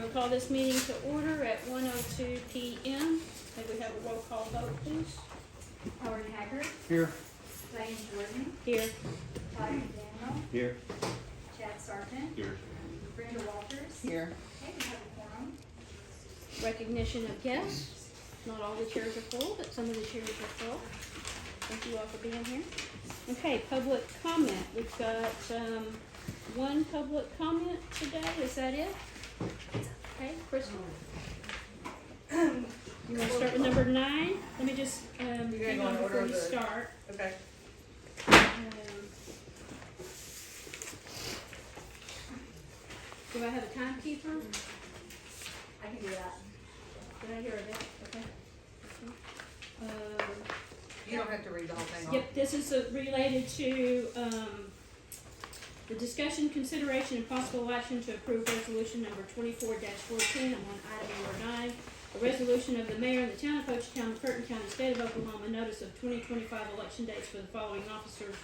will call this meeting to order at 1:02 p.m. May we have a roll call vote, please? Howard Haggard, Here. Diane Jordan, Here. Todd McDaniel, Here. Chad Sargent, Here. Brenda Walters. Here. Okay, we have a quorum. Recognition of guests. Not all the chairs are full, but some of the chairs are full. Thank you all for being here. Okay, public comment. We've got one public comment today. Is that it? Okay, Crystal. You want to start with number 9? Let me just hang on before you start. Okay. Do I have a timekeeper? I can do that. Did I hear a bit? Okay. You don't have to read the whole thing off. Yep, this is related to, the discussion, consideration, and possible action to approve resolution number 24-14. I'm on item number 9. A resolution of the mayor and the town of Hochatown, Curtin County, state of Oklahoma, notice of 2025 election dates for the following officers,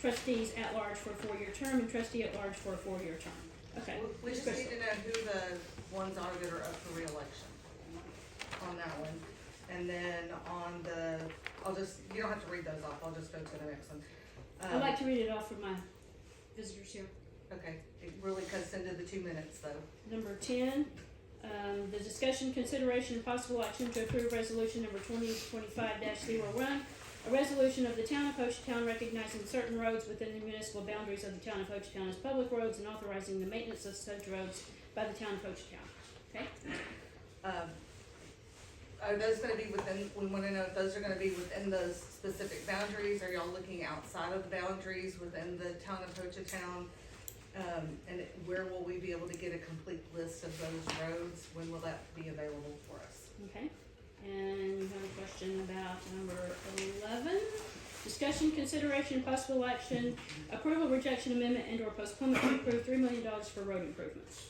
trustees at large for a 4-year term, and trustee at large for a 4-year term. Okay. We just need to know who the ones are that are up for reelection on that one. And then on the, you don't have to read those off, I'll just go to the next one. I'd like to read it off for my visitors here. Okay, it really cuts into the 2 minutes though. Number 10, the discussion, consideration, and possible action to approve resolution number 2025-01, a resolution of the town of Hochatown recognizing certain roads within the municipal boundaries of the town of Hochatown as public roads and authorizing the maintenance of such roads by the town of Hochatown. Okay? Are those gonna be within, we wanna know if those are gonna be within those specific boundaries, are y'all looking outside of the boundaries within the town of Hochatown? And where will we be able to get a complete list of those roads, when will that be available for us? Okay. And you have a question about number 11. Discussion, consideration, possible action, approval, rejection, amendment, and/or postponement to approve $3 million for road improvements.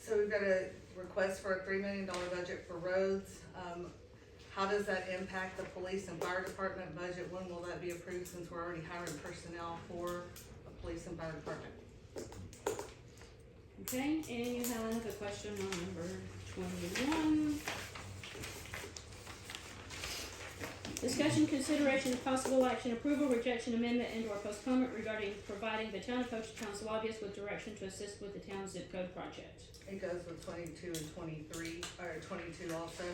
So we've got a request for a $3 million budget for roads. How does that impact the police and fire department budget? When will that be approved, since we're already hiring personnel for a police and fire department? Okay, and you have another question on number 21. Discussion, consideration, and possible action, approval, rejection, amendment, and/or postponement regarding providing the town of Hochatown's lobbyists with direction to assist with the town's zip code project. It goes with 22 and 23, or 22 also,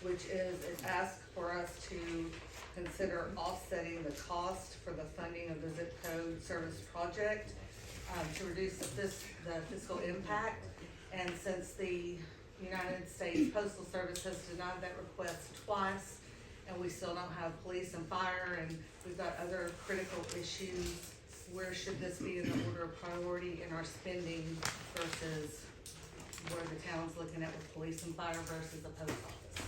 which is, it asks for us to consider offsetting the cost for the funding of the zip code service project, to reduce the fiscal impact. And since the United States Postal Service has denied that request twice, and we still don't have police and fire, and we've got other critical issues, where should this be in the order of priority in our spending versus where the town's looking at with police and fire versus the post office?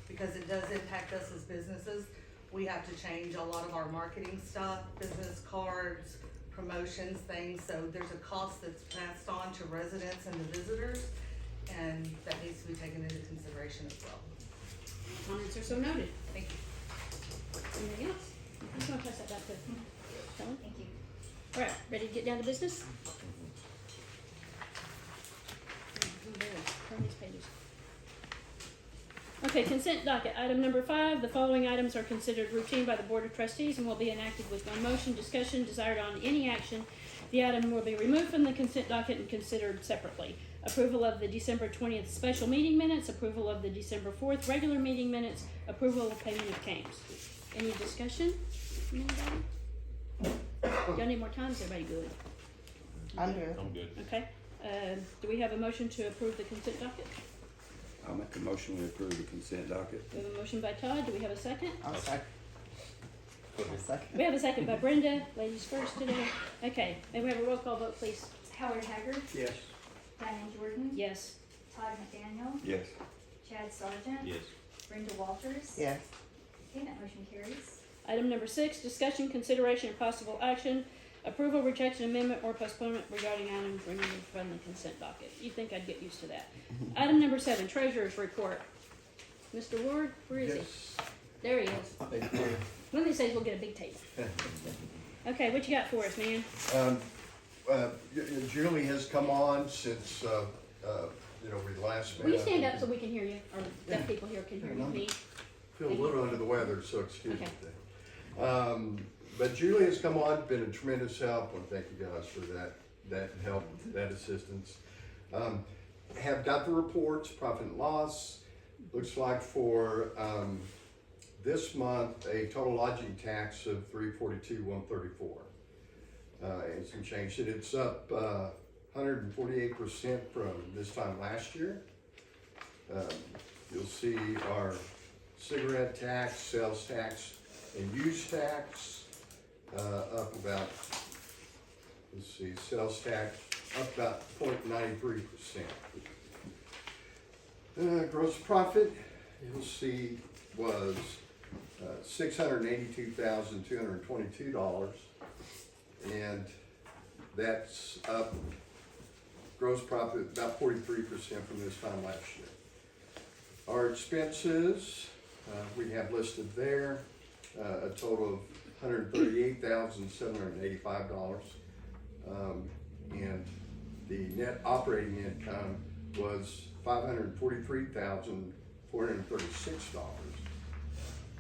Because it does impact us as businesses. We have to change a lot of our marketing stuff, business cards, promotions, things, so there's a cost that's passed on to residents and the visitors, and that needs to be taken into consideration as well. Comments are so noted. Thank you. Anything else? I'm just gonna pass that back to Helen. Thank you. All right, ready to get down to business? Turn these pages. Okay, consent docket. Item number 5, the following items are considered routine by the Board of Trustees and will be enacted with one motion. Discussion desired on any action. The item will be removed from the consent docket and considered separately. Approval of the December 20th special meeting minutes, approval of the December 4th regular meeting minutes, approval of payment of claims. Any discussion from anybody? Y'all need more time? Is everybody good? I'm good. I'm good. Okay. Do we have a motion to approve the consent docket? I'll make a motion, we approve the consent docket. We have a motion by Todd. Do we have a second? I'll second. We have a second by Brenda. Ladies first today. Okay. May we have a roll call vote, please? Howard Haggard, Yes. Diane Jordan, Yes. Todd McDaniel, Yes. Chad Sargent, Yes. Brenda Walters. Yes. Okay, that motion carries. Item number 6, discussion, consideration, and possible action, approval, rejection, amendment, or postponement regarding items removed from the consent docket. You'd think I'd get used to that. Item number 7, treasurer's report. Mr. Ward, where is he? There he is. One of these days we'll get a big table. Okay, what you got for us, man? Julie has come on since we last met. Will you stand up so we can hear you, or deaf people here can hear me? Feel a little under the weather, so excuse me. Okay. But Julie has come on, been a tremendous help, and thank you guys for that help, that assistance. Have got the reports, profit and loss. Looks like for this month, a total lodging tax of $342,134 and some change. And it's up 148% from this time last year. You'll see our cigarette tax, sales tax, and use tax up about, let's see, sales tax up about 0.93%. Gross profit, you'll see, was $682,222, and that's up gross profit about 43% from this time last year. Our expenses, we have listed there a total of $138,785, and the net operating income was $543,436,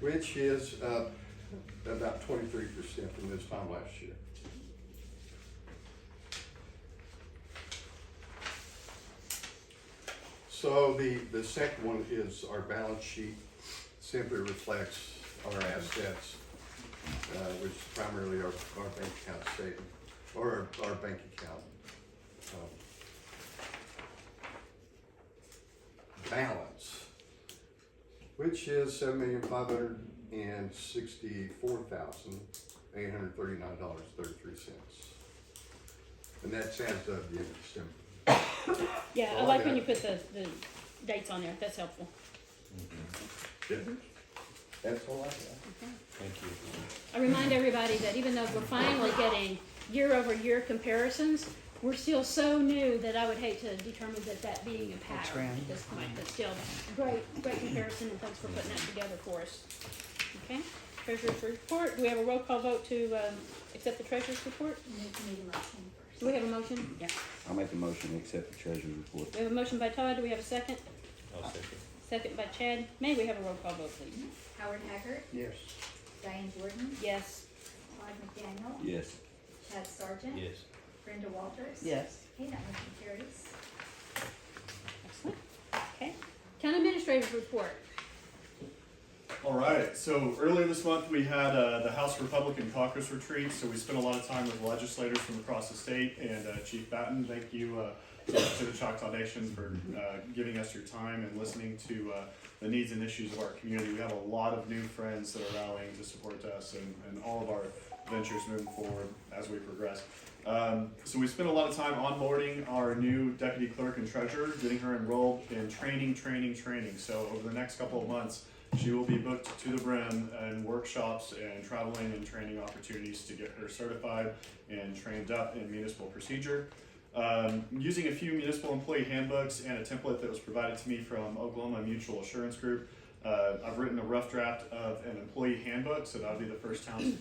which is up about 23% from this time last year. So the second one is our balance sheet. Simply reflects our assets, which is primarily our bank account statement, or our bank account. Balance, which is $7,564,839.33, and that's as of the end of December. Yeah, I like when you put the dates on there, that's helpful. Yeah. That's all I got. Thank you. I remind everybody that even though we're finally getting year-over-year comparisons, we're still so new that I would hate to determine that being a pattern at this point, but still, great comparison, and thanks for putting that together for us. Okay, treasurer's report, do we have a roll call vote to accept the treasurer's report? Need a motion first. Do we have a motion? Yeah. I'll make a motion to accept the treasurer's report. We have a motion by Todd, do we have a second? I'll second. Second by Chad. May we have a roll call vote, please? Howard Haggard, Yes. Diane Jordan, Yes. Todd McDaniel, Yes. Chad Sargent, Yes. Brenda Walters. Yes. Okay, that motion carries. Excellent. Okay. Town administrator's report. All right, so earlier this month we had the House Republican Caucus retreat, so we spent a lot of time with legislators from across the state, and Chief Batten, thank you to the Choctaw Nation for giving us your time and listening to the needs and issues of our community. We have a lot of new friends that are rallying to support us and all of our ventures moving forward as we progress. So we spent a lot of time onboarding our new deputy clerk and treasurer, getting her enrolled in training. So over the next couple of months, she will be booked to the brim in workshops and traveling and training opportunities to get her certified and trained up in municipal procedure. Using a few municipal employee handbooks and a template that was provided to me from Oklahoma Mutual Assurance Group, I've written a rough draft of an employee handbook, so that'll be the first town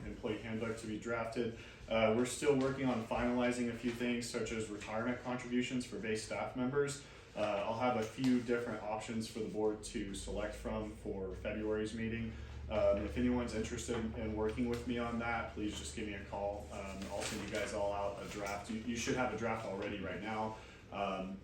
employee handbook to be drafted. We're still working on finalizing a few things, such as retirement contributions for base staff members. I'll have a few different options for the board to select from for February's meeting. If anyone's interested in working with me on that, please just give me a call. I'll send you guys all out a draft. You should have a draft already right now,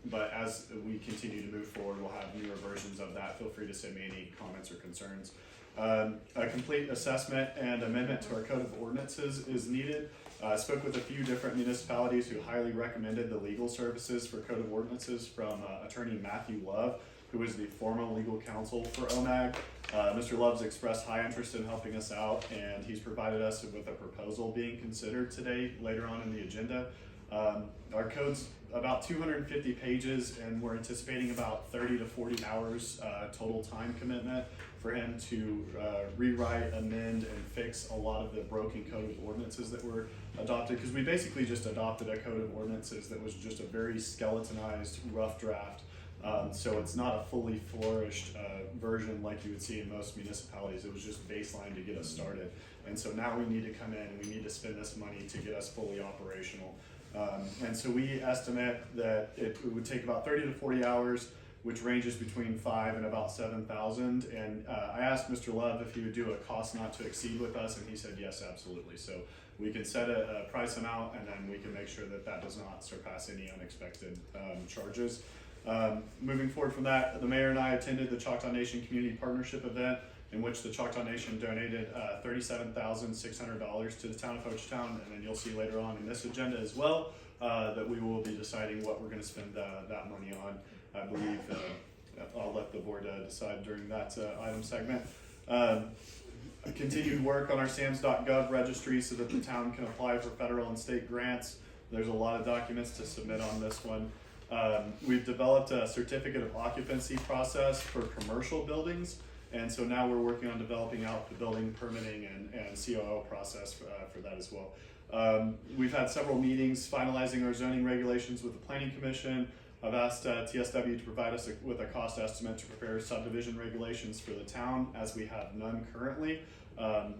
but as we continue to move forward, we'll have newer versions of that. Feel free to send me any comments or concerns. A complete assessment and amendment to our code of ordinances is needed. I spoke with a few different municipalities who highly recommended the legal services for code of ordinances from attorney Matthew Love, who is the former legal counsel for OMAG. Mr. Love's expressed high interest in helping us out, and he's provided us with a proposal being considered today, later on in the agenda. Our code's about 250 pages, and we're anticipating about 30 to 40 hours total time commitment for him to rewrite, amend, and fix a lot of the broken code of ordinances that were adopted, because we basically just adopted a code of ordinances that was just a very skeletonized, rough draft. So it's not a fully flourished version like you would see in most municipalities. It was just baseline to get us started. And so now we need to come in and we need to spend this money to get us fully operational. And so we estimate that it would take about 30 to 40 hours, which ranges between 5 and about 7,000. And I asked Mr. Love if he would do a cost not to exceed with us, and he said yes, absolutely. So we can set a price amount, and then we can make sure that that does not surpass any unexpected charges. Moving forward from that, the mayor and I attended the Choctaw Nation Community Partnership event, in which the Choctaw Nation donated $37,600 to the town of Hochatown, and then you'll see later on in this agenda as well that we will be deciding what we're going to spend that money on. I believe I'll let the board decide during that item segment. Continued work on our SAMS.gov registry so that the town can apply for federal and state grants. There's a lot of documents to submit on this one. We've developed a certificate of occupancy process for commercial buildings, and so now we're working on developing out the building permitting and COO process for that as well. We've had several meetings finalizing our zoning regulations with the Planning Commission. I've asked TSW to provide us with a cost estimate to prepare subdivision regulations for the town, as we have none currently.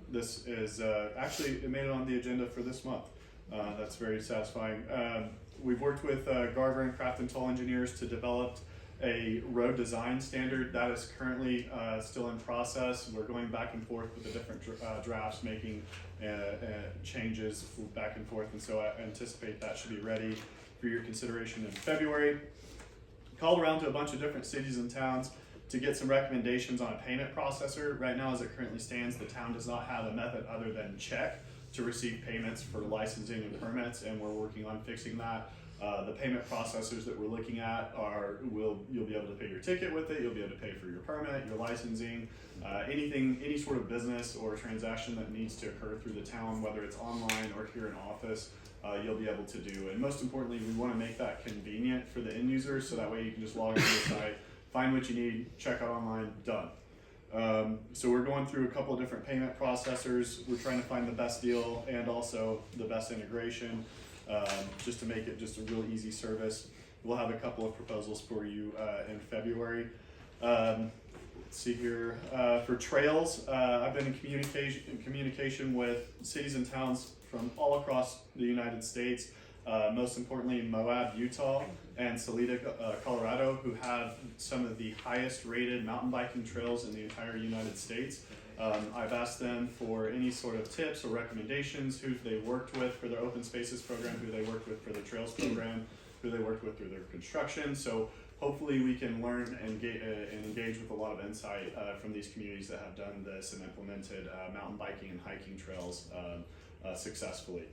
This is actually, it made it on the agenda for this month. That's very satisfying. We've worked with Garver and Craft and Toll engineers to develop a road design standard that is currently still in process. We're going back and forth with the different drafts, making changes back and forth, and so I anticipate that should be ready for your consideration in February. Called around to a bunch of different cities and towns to get some recommendations on a payment processor. Right now, as it currently stands, the town does not have a method other than check to receive payments for licensing and permits, and we're working on fixing that. The payment processors that we're looking at you'll be able to pay your ticket with it, you'll be able to pay for your permit, your licensing, any sort of business or transaction that needs to occur through the town, whether it's online or here in office, you'll be able to do. And most importantly, we want to make that convenient for the end user, so that way you can just log into the site, find what you need, check out online, done. So we're going through a couple of different payment processors. We're trying to find the best deal and also the best integration, just to make it just a real easy service. We'll have a couple of proposals for you in February. Let's see here. For trails, I've been in communication with cities and towns from all across the United States, most importantly Moab, Utah, and Salida, Colorado, who have some of the highest rated mountain biking trails in the entire United States. I've asked them for any sort of tips or recommendations, who they worked with for their open spaces program, who they worked with for their trails program, who they worked with through their construction. So hopefully we can learn and engage with a lot of insight from these communities that have done this and implemented mountain biking and hiking trails successfly.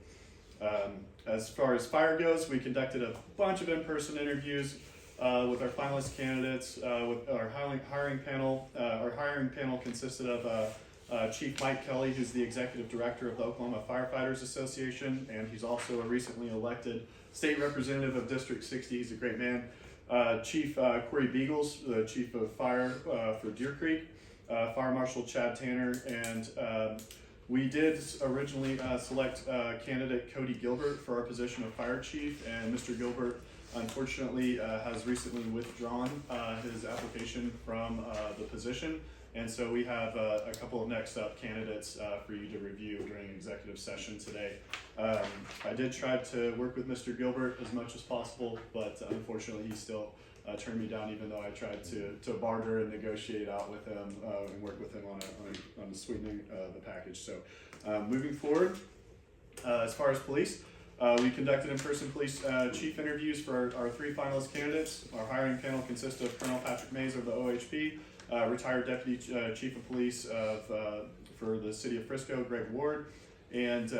As far as fire goes, we conducted a bunch of in-person interviews with our finalist candidates, with our hiring panel. Our hiring panel consisted of Chief Mike Kelly, who's the executive director of the Oklahoma Firefighters Association, and he's also a recently elected state representative of District 60. He's a great man. Chief Corey Beagles, the chief of fire for Deer Creek. Fire Marshal Chad Tanner, and we did originally select candidate Cody Gilbert for our position of fire chief, and Mr. Gilbert unfortunately has recently withdrawn his application from the position, and so we have a couple of next up candidates for you to review during executive session today. I did try to work with Mr. Gilbert as much as possible, but unfortunately he still turned me down, even though I tried to barter and negotiate out with him and work with him on sweetening the package. So moving forward, as far as police, we conducted in-person police chief interviews for our three finalist candidates. Our hiring panel consists of Colonel Patrick Mays of the OHP, retired Deputy Chief of Police for the City of Frisco, Greg Ward, and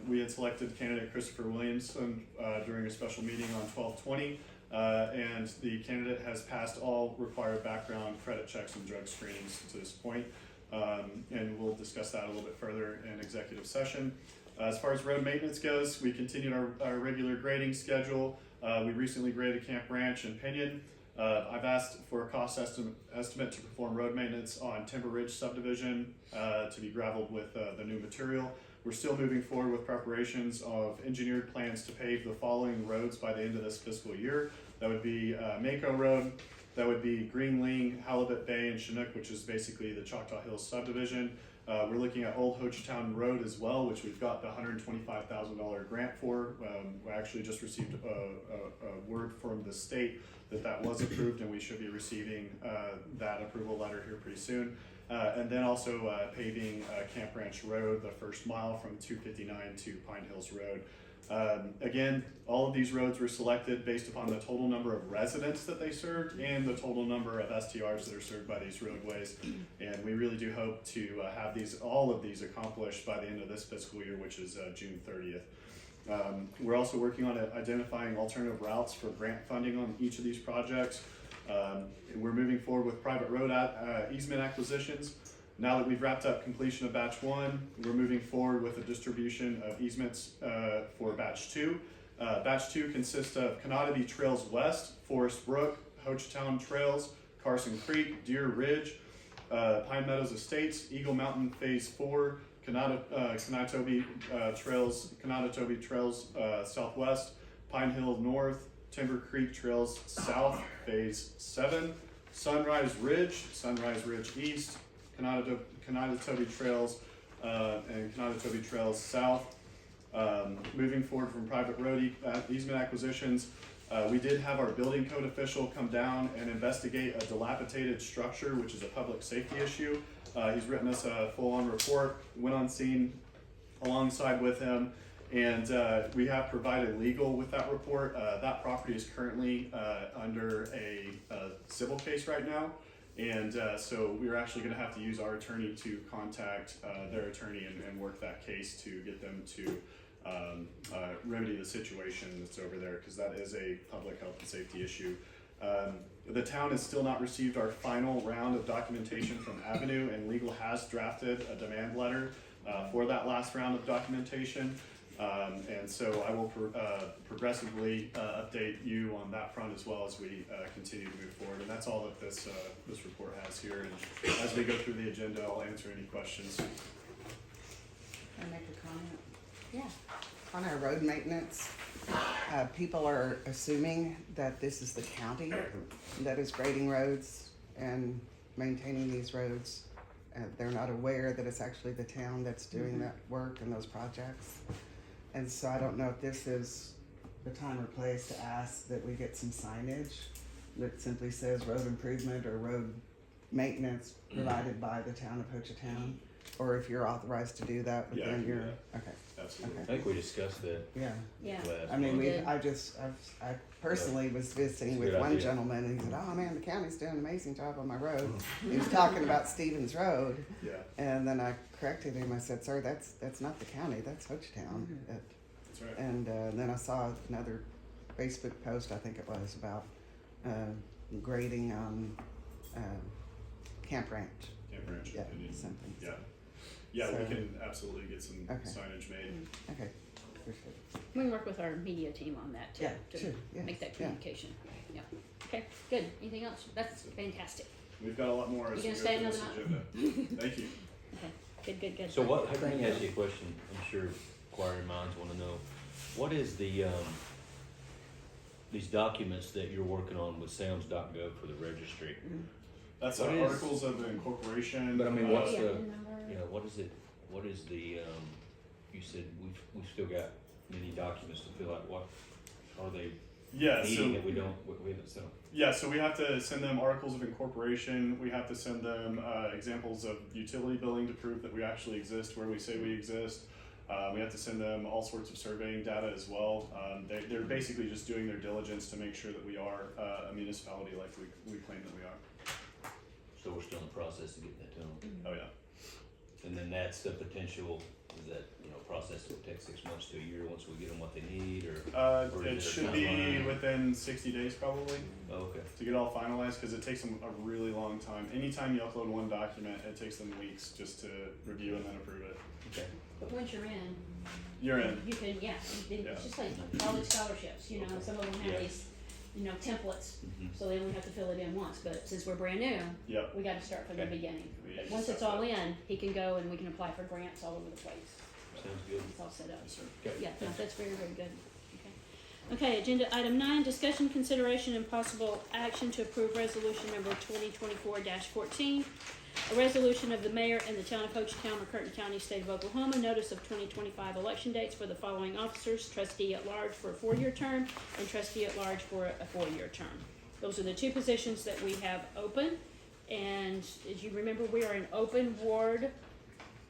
we had selected candidate Christopher Williamson during a special meeting on 12/20. And the candidate has passed all required background, credit checks, and drug screenings to this point. And we'll discuss that a little bit further in executive session. As far as road maintenance goes, we continued our regular grading schedule. We recently graded Camp Ranch and Pinion. I've asked for a cost estimate to perform road maintenance on Timber Ridge subdivision to be gravelled with the new material. We're still moving forward with preparations of engineered plans to pave the following roads by the end of this fiscal year. That would be Mako Road, that would be Greenling, Halibut Bay, and Chinook, which is basically the Choctaw Hills subdivision. We're looking at Old Hochatown Road as well, which we've got the $125,000 grant for. We actually just received a word from the state that was approved, and we should be receiving that approval letter here pretty soon. And then also paving Camp Ranch Road, the first mile from 259 to Pine Hills Road. Again, all of these roads were selected based upon the total number of residents that they served and the total number of STRs that are served by these roadways. And we really do hope to have all of these accomplished by the end of this fiscal year, which is June 30th. We're also working on identifying alternative routes for grant funding on each of these projects. We're moving forward with private road easement acquisitions. Now that we've wrapped up completion of batch 1, we're moving forward with a distribution of easements for batch 2. Batch 2 consists of Canotity Trails West, Forest Brook, Hochatown Trails, Carson Creek, Deer Ridge, Pine Meadows Estates, Eagle Mountain Phase 4, Kanatobi Trails Southwest, Pine Hill North, Timber Creek Trails South, Phase 7, Sunrise Ridge East, Kanatobi Trails and Kanatobi Trails South. Moving forward from private road easement acquisitions, we did have our building code official come down and investigate a dilapidated structure, which is a public safety issue. He's written us a full-on report, went on scene alongside with him, and we have provided legal with that report. That property is currently under a civil case right now. And so we're actually going to have to use our attorney to contact their attorney and work that case to get them to remedy the situation that's over there, because that is a public health and safety issue. The town has still not received our final round of documentation from Avenue, and legal has drafted a demand letter for that last round of documentation. And so I will progressively update you on that front as well as we continue to move forward. And that's all that this report has here. And as we go through the agenda, I'll answer any questions. Can I make a comment? Yeah. On our road maintenance, people are assuming that this is the county that is grading roads and maintaining these roads. They're not aware that it's actually the town that's doing that work and those projects. And so I don't know if this is the time or place to ask that we get some signage that simply says road improvement or road maintenance provided by the town of Hochatown, or if you're authorized to do that Yeah, I within can do your, that. okay, Absolutely. I think we discussed that yeah. Yeah. last I mean, month. Good. I personally was visiting It's a with good one idea. gentleman and he said, oh man, the county's doing an amazing job on my road. He was talking about Stevens Road. Yeah, And then I corrected him. I said, sir, that's not the county, that's Hochatown. that's right. And then I saw another Facebook post, I think it was, about grading on Camp Ranch. Camp Ranch. Yeah, Indian. something. Yeah. Yeah, we So- can absolutely get some Okay. signage made. Okay, appreciate it. We can work with our media team on that too, Yeah, to sure, yes, make that yeah. communication. Yeah. Okay, good. Anything else? That's fantastic. We've got a lot more as You we go gonna stay through this another agenda. Thank you. Okay, good. So what, let me ask you a question, I'm sure inquiring minds wanna know. What is the, these documents that you're working on with SAMS.gov for the registry? That's What is- articles of incorporation. But I mean, what's Yeah, the, PIN number. you know, what is it, what is the, you said we've still got many documents to fill out, what are they Yeah, needing so that we haven't sent them? yeah, so we have to send them articles of incorporation. We have to send them examples of utility billing to prove that we actually exist where we say we exist. We have to send them all sorts of surveying data as well. They're basically just doing their diligence to make sure that we are a municipality like we claim that we are. So we're still in the process of getting that to them? Oh yeah. And then that's the potential, is that, you know, process that will take 6 months to a year once we get them what they need, or? Or It is should there a be timeline? within 60 days probably Oh, okay. to get all finalized, because it takes them a really long time. Anytime you upload one document, it takes them weeks just to review and then approve it. Okay. But once you're in, You're in. you can, yeah, Yeah. it's just like college scholarships, you know, Okay. some of them Yeah. have these, you know, templates, Mhm. so they only have to fill it in once, but since we're brand new, Yep. we gotta start from the Okay. beginning. We But just once have it's all to- in, he can go and we can apply for grants all over the place. Sounds good. It's all set up. Yes, sir. Okay. Yeah, no, that's very, very good. Okay. Okay, agenda item 9, discussion, consideration, and possible action to approve resolution number 2024-14. A resolution of the mayor and the town of Hochatown, McCurtain County, state of Oklahoma, notice of 2025 election dates for the following officers: trustee at large for a 4-year term and trustee at large for a 4-year term. Those are the 2 positions that we have open. And as you remember, we are an open ward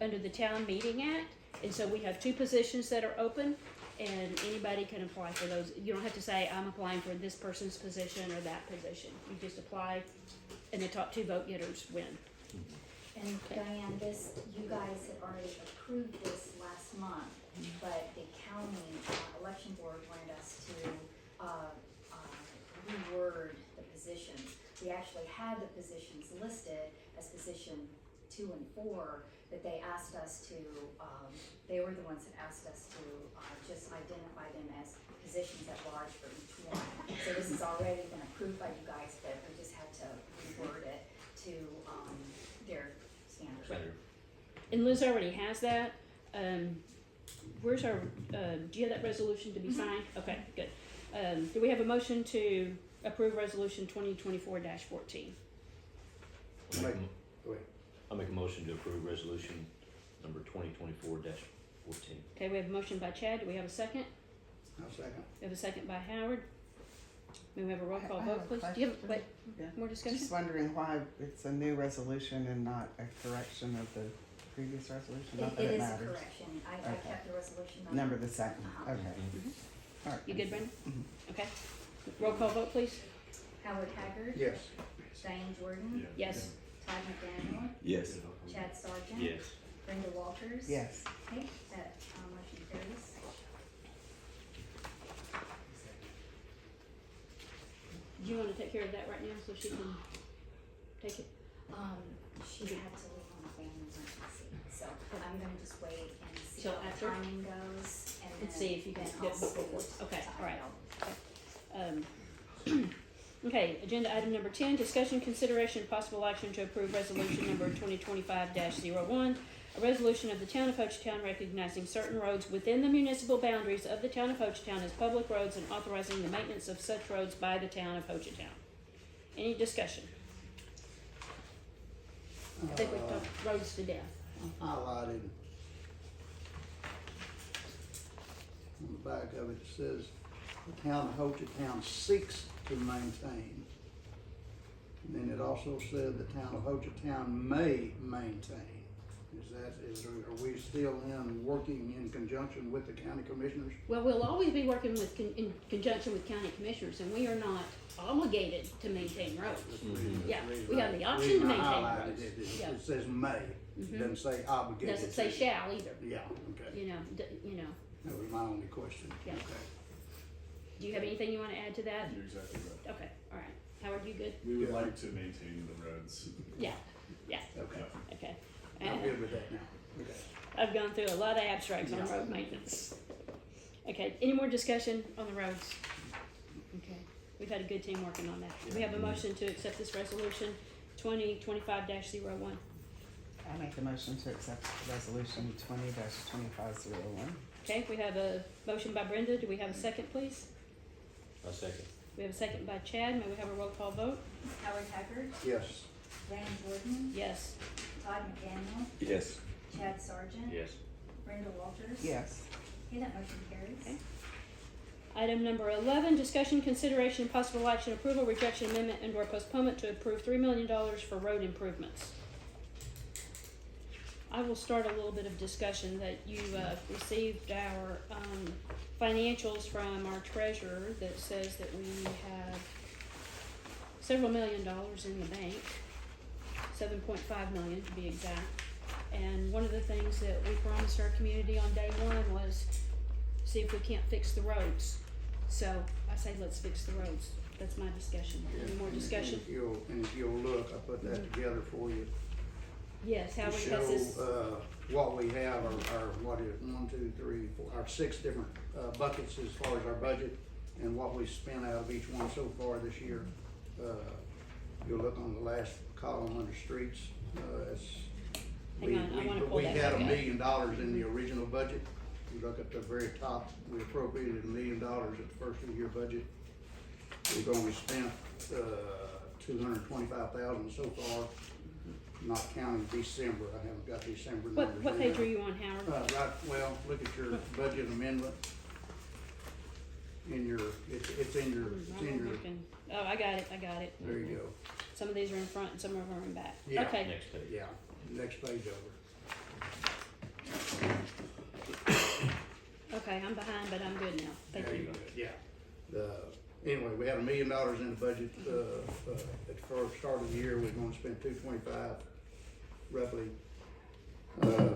under the Town Meeting Act. And so we have 2 positions that are open, and anybody can apply for those. You don't have to say, I'm applying for this person's position or that position. You just apply, and the top 2 vote getters win. And Diane, you guys had already approved this last month, but the county election board wanted us to reword the positions. We actually had the positions listed as position 2 and 4, but they asked us to, they were the ones that asked us to just identify them as positions at large for each one. So this has already been approved by you guys, but we just had to reword it to their standards. Right. And Liz already has that. Where's our, do you have that resolution to be signed? Okay, good. Do we have a motion to approve resolution 2024-14? I'll make a motion to approve resolution number 2024-14. Okay, we have a motion by Chad. Do we have a second? I'll second. We have a second by Howard. May we have a roll call I have vote, a please? Do you have, question. wait, Yeah. more discussion? Just wondering why it's a new resolution and not a correction of the previous resolution, not that It it is a matters. correction. I Okay. kept the resolution Number the same, Uh-huh. okay. All right. You good, Brenda? Mhm. Okay. Roll call vote, please. Howard Haggard. Yes. Diane Jordan. Yes. Todd McDaniel. Yes. Chad Sargent. Yes. Brenda Walters. Yes, Okay, that motion carries. Do you want to take care of that right now so she can take it? She had to leave on a family emergency, so I'm gonna just wait and see Till how the after? timing goes, and And then. see if you can then get I'll before. see Okay, to all right. email. Okay, agenda item number 10, discussion, consideration, and possible action to approve resolution number 2025-01, a resolution of the town of Hochatown recognizing certain roads within the municipal boundaries of the town of Hochatown as public roads and authorizing the maintenance of such roads by the town of Hochatown. Any discussion? I think we've talked roads to death. Highlighted. On the back of it says, the town of Hochatown seeks to maintain. And then it also said the town of Hochatown may maintain. Are we still working in conjunction with the county commissioners? Well, we'll always be working with, in conjunction with county commissioners, and we are not obligated to maintain roads. Yeah, we have the option to maintain roads. Yeah. It says may, it doesn't say obligated. Doesn't say to. shall either, Yeah, okay. you know, That was my only question. Yeah. Okay. do you have anything you wanna add to that? You're exactly right. Okay, alright, Howard, you good? We would like to maintain the roads. Yeah, Okay. okay. I'm good with that now. Okay. I've gone through a lot of abstracts on road maintenance. Okay, any more discussion on the roads? Okay, we've had a good team working on that. We have a motion to accept this resolution 2025-01. I make the motion to accept resolution 20-2501. Okay, we have a motion by Brenda. Do we have a second, please? A second. We have a second by Chad. May we have a roll call vote? Howard Haggard. Yes. Diane Jordan. Yes. Todd McDaniel. Yes. Chad Sargent. Yes. Brenda Walters. Yes, Okay, that motion carries. Okay. Item number 11, discussion, consideration, and possible action, approval, rejection, amendment, and/or postponement to approve $3 million for road improvements. I will start a little bit of discussion that you received our financials from our treasurer that says that we have several $1 million in the bank, 7.5 million to be exact. And one of the things that we promised our community on day one was see if we can't fix the roads. So I say let's fix the roads. That's my discussion. Any more discussion? And if you'll look, I put that together for you. Yes, To Howard has show, this. what we have, our, what is it, 1, 2, 3, 4, our 6 different, buckets as far as our budget and what we spent out of each one so far this year. You'll look on the last column under streets, Hang on, I wanna pull we that had back $1 up. million in the original budget. you look at the very top, we appropriated $1 million at the first of the year budget. We've only spent, 225,000 so far, not counting December. I haven't got December numbers. What in page there. are you on, Howard? Right, well, look at your budget amendment. In your, it's in your, Oh, I got it. there you go. Some of these are in front and some of them are in back. Yeah. Okay, Next page. Yeah, next page over. okay, I'm behind, but I'm good now. Thank There you. go. Yeah. Anyway, we had $1 million in the budget, at the first start of the year, we're gonna spend 225, roughly,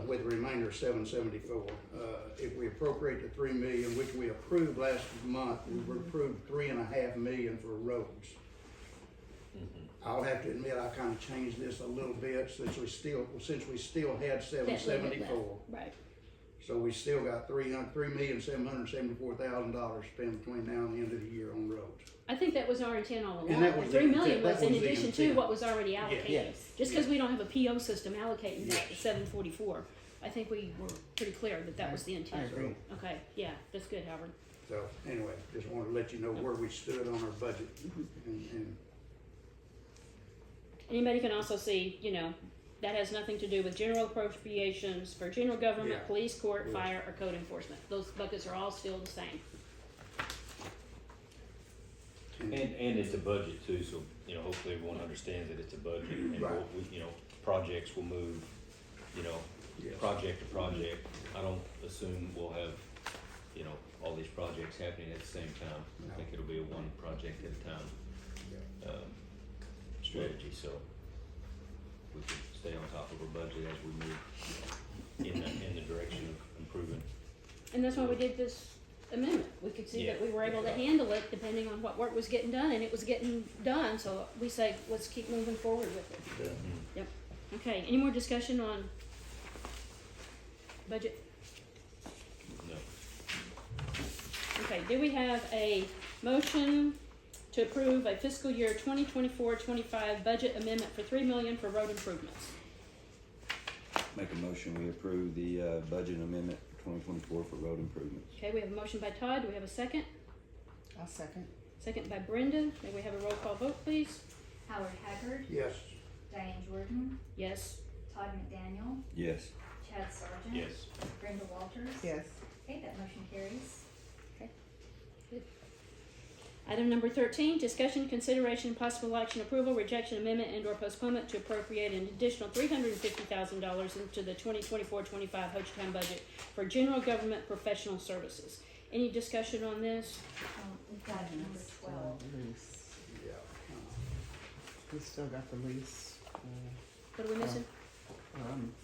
with the remainder of 774. If we appropriate the 3 million, which we approved last month, we approved 3.5 million for roads. I'll have to admit, I kinda changed this a little bit since we still had That little bit 774. left. Right. So we still got $3,774,000 spent between now and the end of the year on roads. I think that was our intent all And along. that The was 3 the million intent. was That in was the addition to intent. what was already allocated. Yes. Just because we don't have a PO system allocating that Yes. 744, I think we were pretty clear that that was the I intent. agree. Okay, yeah, that's good, Howard. So anyway, just wanted to let you know where we stood on our budget. And Anybody can also see, that has nothing to do with general appropriations for general government, Yeah. police, court, Yes. fire, or code enforcement. Those buckets are all still the same. And it's a budget too, so, hopefully everyone understands that it's a budget and Right. projects will move, Yes. project to project. I don't assume we'll have, all these projects happening at the same time. I No. think it'll be a one project at a time, strategy, so we can stay on top of our budget as we move in the direction of improving. And that's why we did this amendment. We could see that we were able to handle it depending on what work was getting done, and it was getting done, so we say, let's keep moving forward with it. Yeah. Okay, any more discussion on budget? No. Okay, do we have a motion to approve a fiscal year 2024-25 budget amendment for $3 million for road improvements? Make a motion, we approve the budget amendment for 2024 for road improvements. Okay, we have a motion by Todd. Do we have a second? I'll second. Second by Brenda. May we have a roll call vote, please? Howard Haggard, Yes, Diane Jordan, Yes. Todd McDaniel, Yes. Chad Sargent. Yes. Brenda Walters. Yes. Okay, that motion carries. Item number 13, discussion, consideration, possible action, approval, rejection, amendment, and/or postponement to appropriate an additional $350,000 into the 2024-25 Hochatown budget for general government professional services. Any discussion on this? We've got number 12. Lease. yeah. We still got the lease. What are we missing?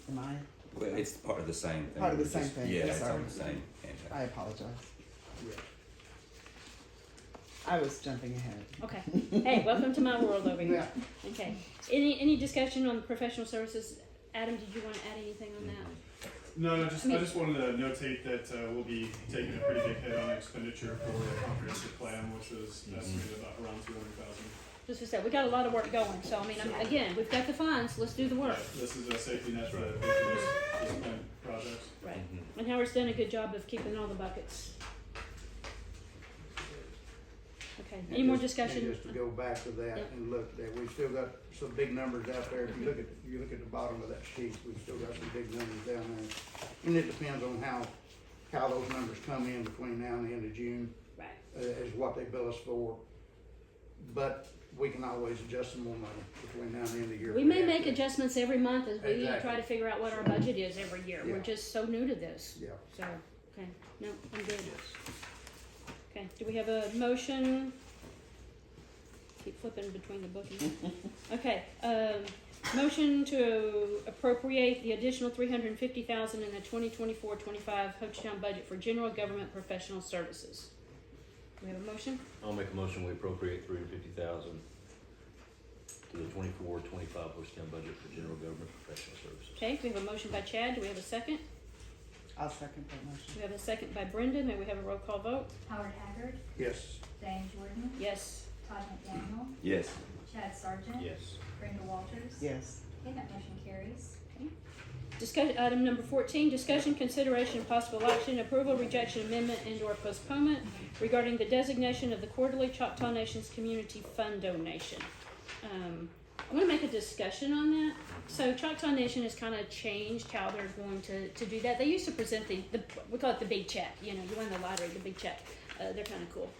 Am I? Well, it's part of the same thing. Part of the We're same just- thing. Yeah, I'm it's sorry. on the same. I apologize. Yeah. I was jumping ahead. Okay. Hey, welcome to my world over here. Yeah. Okay. Any discussion on professional services? Adam, did you want to add anything on that? No, I just wanted to notate that we'll be taking a pretty big hit on expenditure for the comprehensive plan, which is estimated about around 200,000. Just to say, we got a lot of work going, so again, we've got the funds, let's do the work. This is a safety net for these kind of projects. Right. And Howard's done a good job of keeping all the buckets. Okay, any more discussion? And just to go back to that Yep. and look, that we've still got some big numbers out there. If you look at the bottom of that sheet, we've still got some big numbers down there. And it depends on how those numbers come in between now and the end of June, Right. is what they bill us for. But we can always adjust some more money between now and the end of the year. We may make adjustments every month as we Exactly. try to figure out what our budget is every year. We're Yeah. just so new to this. Yeah. So, okay, no, I'm good. Okay, do we have a motion? Keep flipping between the bookies. Okay, motion to appropriate the additional $350,000 in the 2024-25 Hochatown budget for general government professional services. Do we have a motion? I'll make a motion, we appropriate $350,000 to the 24-25 Hochatown budget for general government professional services. Okay, we have a motion by Chad. Do we have a second? I'll second that motion. We have a second by Brenda. May we have a roll call vote? Howard Haggard, Yes, Diane Jordan, Yes. Todd McDaniel, Yes. Chad Sargent. Yes. Brenda Walters. Yes. Okay, that motion carries. Item number 14, discussion, consideration, and possible action, approval, rejection, amendment, and/or postponement regarding the designation of the quarterly Choctaw Nations Community Fund donation. I'm gonna make a discussion on that. So Choctaw Nation has kind of changed how they're going to do that. They used to present the we call it the big check. You know, you win the lottery, the big check. They're kind of cool.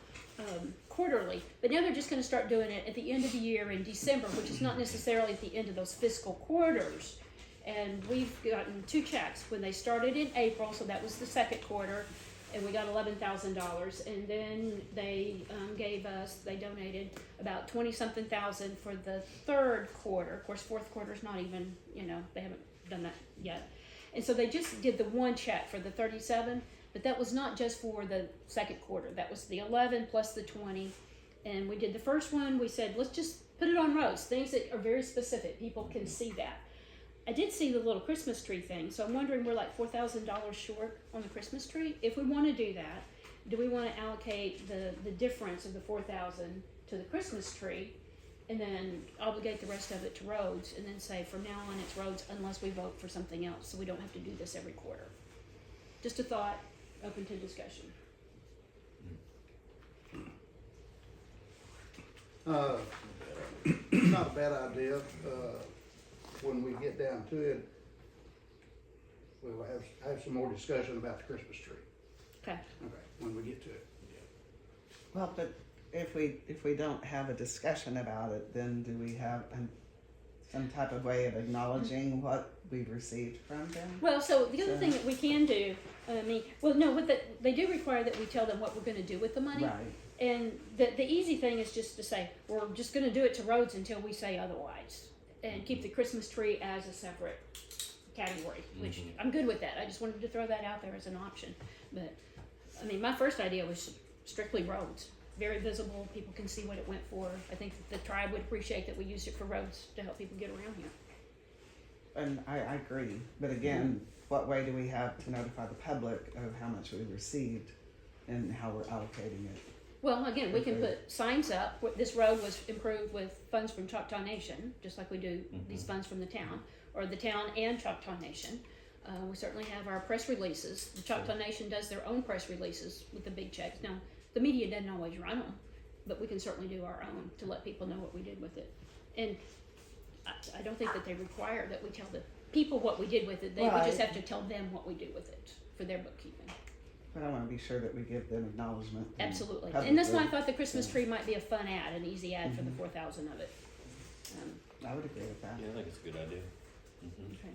Quarterly, but now they're just going to start doing it at the end of the year in December, which is not necessarily at the end of those fiscal quarters. And we've gotten 2 checks when they started in April, so that was the second quarter, and we got $11,000. And then they they donated about 20-something thousand for the third quarter. Of course, fourth quarter's not even, they haven't done that yet. And so they just did the 1 check for the 37. But that was not just for the second quarter. That was the 11 plus the 20. And we did the first one. We said, let's just put it on roads, things that are very specific. People can see that. I did see the little Christmas tree thing. So I'm wondering, we're like $4,000 short on the Christmas tree. If we want to do that, do we want to allocate the difference of the $4,000 to the Christmas tree and then obligate the rest of it to roads and then say from now on it's roads unless we vote for something else, so we don't have to do this every quarter? Just a thought. Open to discussion. Not a bad idea. When we get down to it, we'll have some more discussion about the Christmas tree. Okay. Okay, when we get to it. Well, but if we don't have a discussion about it, then do we have some type of way of acknowledging what we've received from them? Well, so the other thing that we can do, they do require that we tell them what we're going to do with the money. Right. And the easy thing is just to say, we're just going to do it to roads until we say otherwise. And keep the Christmas tree as a separate category, which I'm good with that. I just wanted to throw that out there as an option. But, my first idea was strictly roads. Very visible, people can see what it went for. I think the tribe would appreciate that we used it for roads to help people get around here. And I agree, but again, what way do we have to notify the public of how much we received and how we're allocating it? Well, again, we can put signs up. This road was improved with funds from Choctaw Nation, just like we do these funds from the town, or the town and Choctaw Nation. We certainly have our press releases. The Choctaw Nation does their own press releases with the big checks. Now, the media doesn't always run them, but we can certainly do our own to let people know what we did with it. And I don't think that they require that we tell the people what we did with it. We just have to tell them what we do with it for their bookkeeping. But I want to be sure that we give them acknowledgement. Absolutely. And that's why I thought the Christmas tree might be a fun ad, an easy ad for the 4,000 of it. I would agree with that. Yeah, I think it's a good idea. Okay.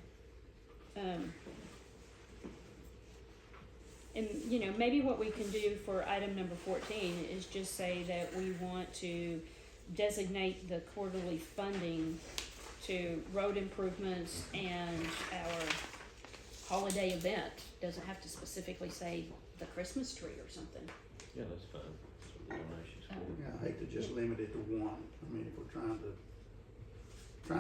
And maybe what we can do for item number 14 is just say that we want to designate the quarterly funding to road improvements and our holiday event. Doesn't have to specifically say the Christmas tree or something. Yeah, that's fine. That's what the donation's for. Yeah, I hate to just limit it to one. If we're trying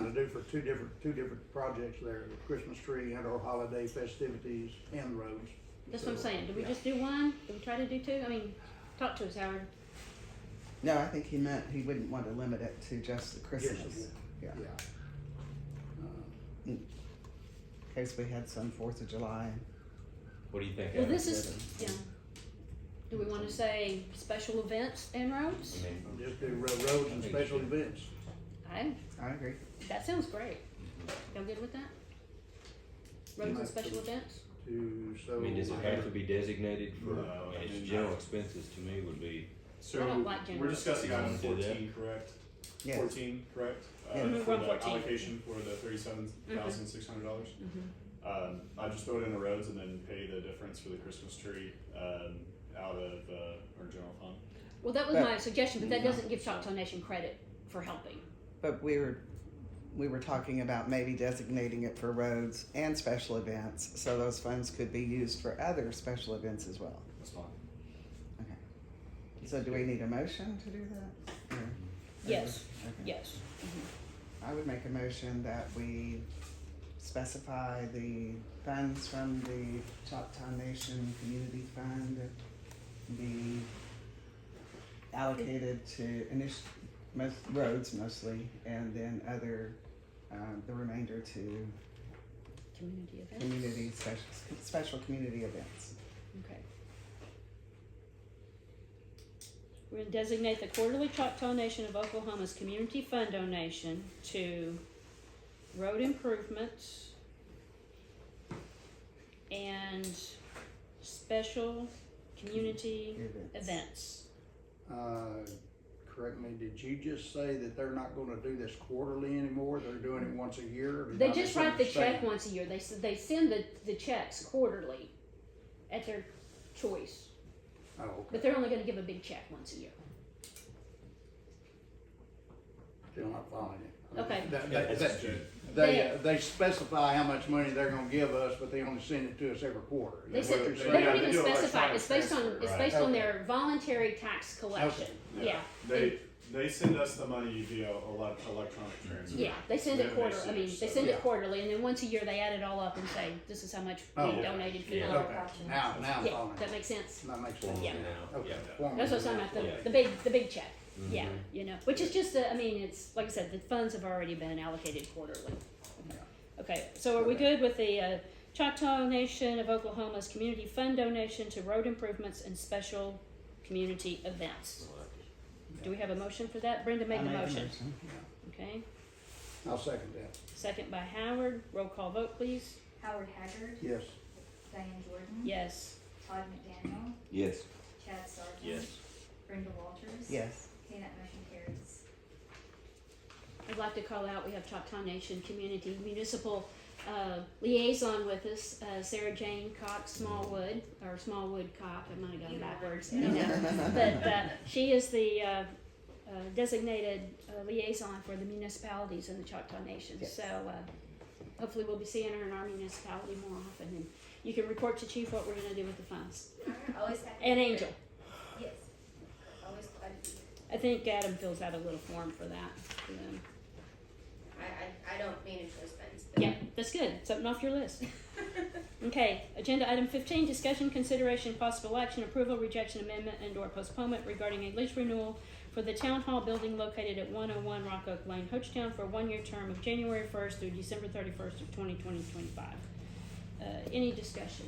to do for two different projects there, the Christmas tree and our holiday festivities and roads. That's what I'm saying. Do we just do one? Do we try to do 2? Talk to us, Howard. No, I think he meant he wouldn't want to limit it to just the Christmas. Yeah. In case we had some 4th of July. What do you think, Well, Adam? this is, do we want to say special events and roads? Just do roads and special events. I agree. That sounds great. Y'all good with that? Roads and special events? Does it have to be designated for, No, it's general expenses to me would be, So I don't like general we're discussing item expenses. Do that? 14, correct? Yes. 14, correct? Yeah. Mhm, For we're on the 14. allocation for the $37,600. Mm-hmm. I just throw it in the roads and then pay the difference for the Christmas tree out of our general fund. Well, that was But- my suggestion, but that doesn't give Choctaw Nation credit for helping. But we were talking about maybe designating it for roads and special events, so those funds could be used for other special events as well. That's fine. Okay. So do we need a motion to do that? Or- Yes, Okay. yes. I would make a motion that we specify the funds from the Choctaw Nation Community Fund be allocated to roads mostly, and then the remainder to community events. community, special community events. Okay. We're gonna designate the quarterly Choctaw Nation of Oklahoma's community fund donation to road improvements and special community events. Correct me, did you just say that they're not gonna do this quarterly anymore? They're doing it once a year? Or did They I just write the check misunderstand? once a year. They send the checks quarterly at their choice, Oh, okay. but they're only gonna give a big check once a year. Still not following it. Okay. They specify how much money they're gonna give us, but they only send it to us every quarter. They Is that said, what they you're don't saying? they even do specify, electronic it's based on, transfer, it's right. based on Okay. their voluntary tax collection, yeah. They send us the money via electronic transfer. Yeah, they send Then it they quarterly, I mean, send they it, send so- it quarterly, and then once a year, they add it all up and say, this is how much Oh, we okay. donated for Yeah. the Okay, now I'm Yeah, following. that makes sense? That makes sense. Formally Yeah. now, Okay. yeah. Formally That's what I'm now. talking about, Yeah. the big check, yeah, Mhm. you know, which is just, I mean, it's, like I said, the funds have already been allocated quarterly. Okay, so are we good with the Choctaw Nation of Oklahoma's community fund donation to road improvements and special community events? Do we have a motion for that? Brenda made I the made motion, Yeah. okay? I'll second that. Second by Howard, roll call vote please. Howard Haggard, Yes. Diane Jordan. Yes. Todd McDaniel, Yes. Chad Sargent. Yes. Brenda Walters. Yes. Okay, that motion carries. I'd like to call out, we have Choctaw Nation Community Municipal Liaison with us, Sarah Jane Cox Smallwood, or Smallwood Cox, I might have gone backwards, you know. But she is the designated liaison for the municipalities in the Choctaw Nation. Yes. So hopefully we'll be seeing her in our municipality more often, and you can report to Chief what we're gonna do with the funds. Always happy. And to hear Angel. it. Yes. Always glad to be here. I think Adam fills out a little form for that. For them. I don't manage those funds, but Yeah, that's good. Something off your list. Okay, agenda item 15, discussion, consideration, possible action, approval, rejection, amendment, and/or postponement regarding a lease renewal for the Town Hall building located at 101 Rock Oak Lane, Hochatown, for a one-year term of January 1st through December 31st of 2025. Any discussion?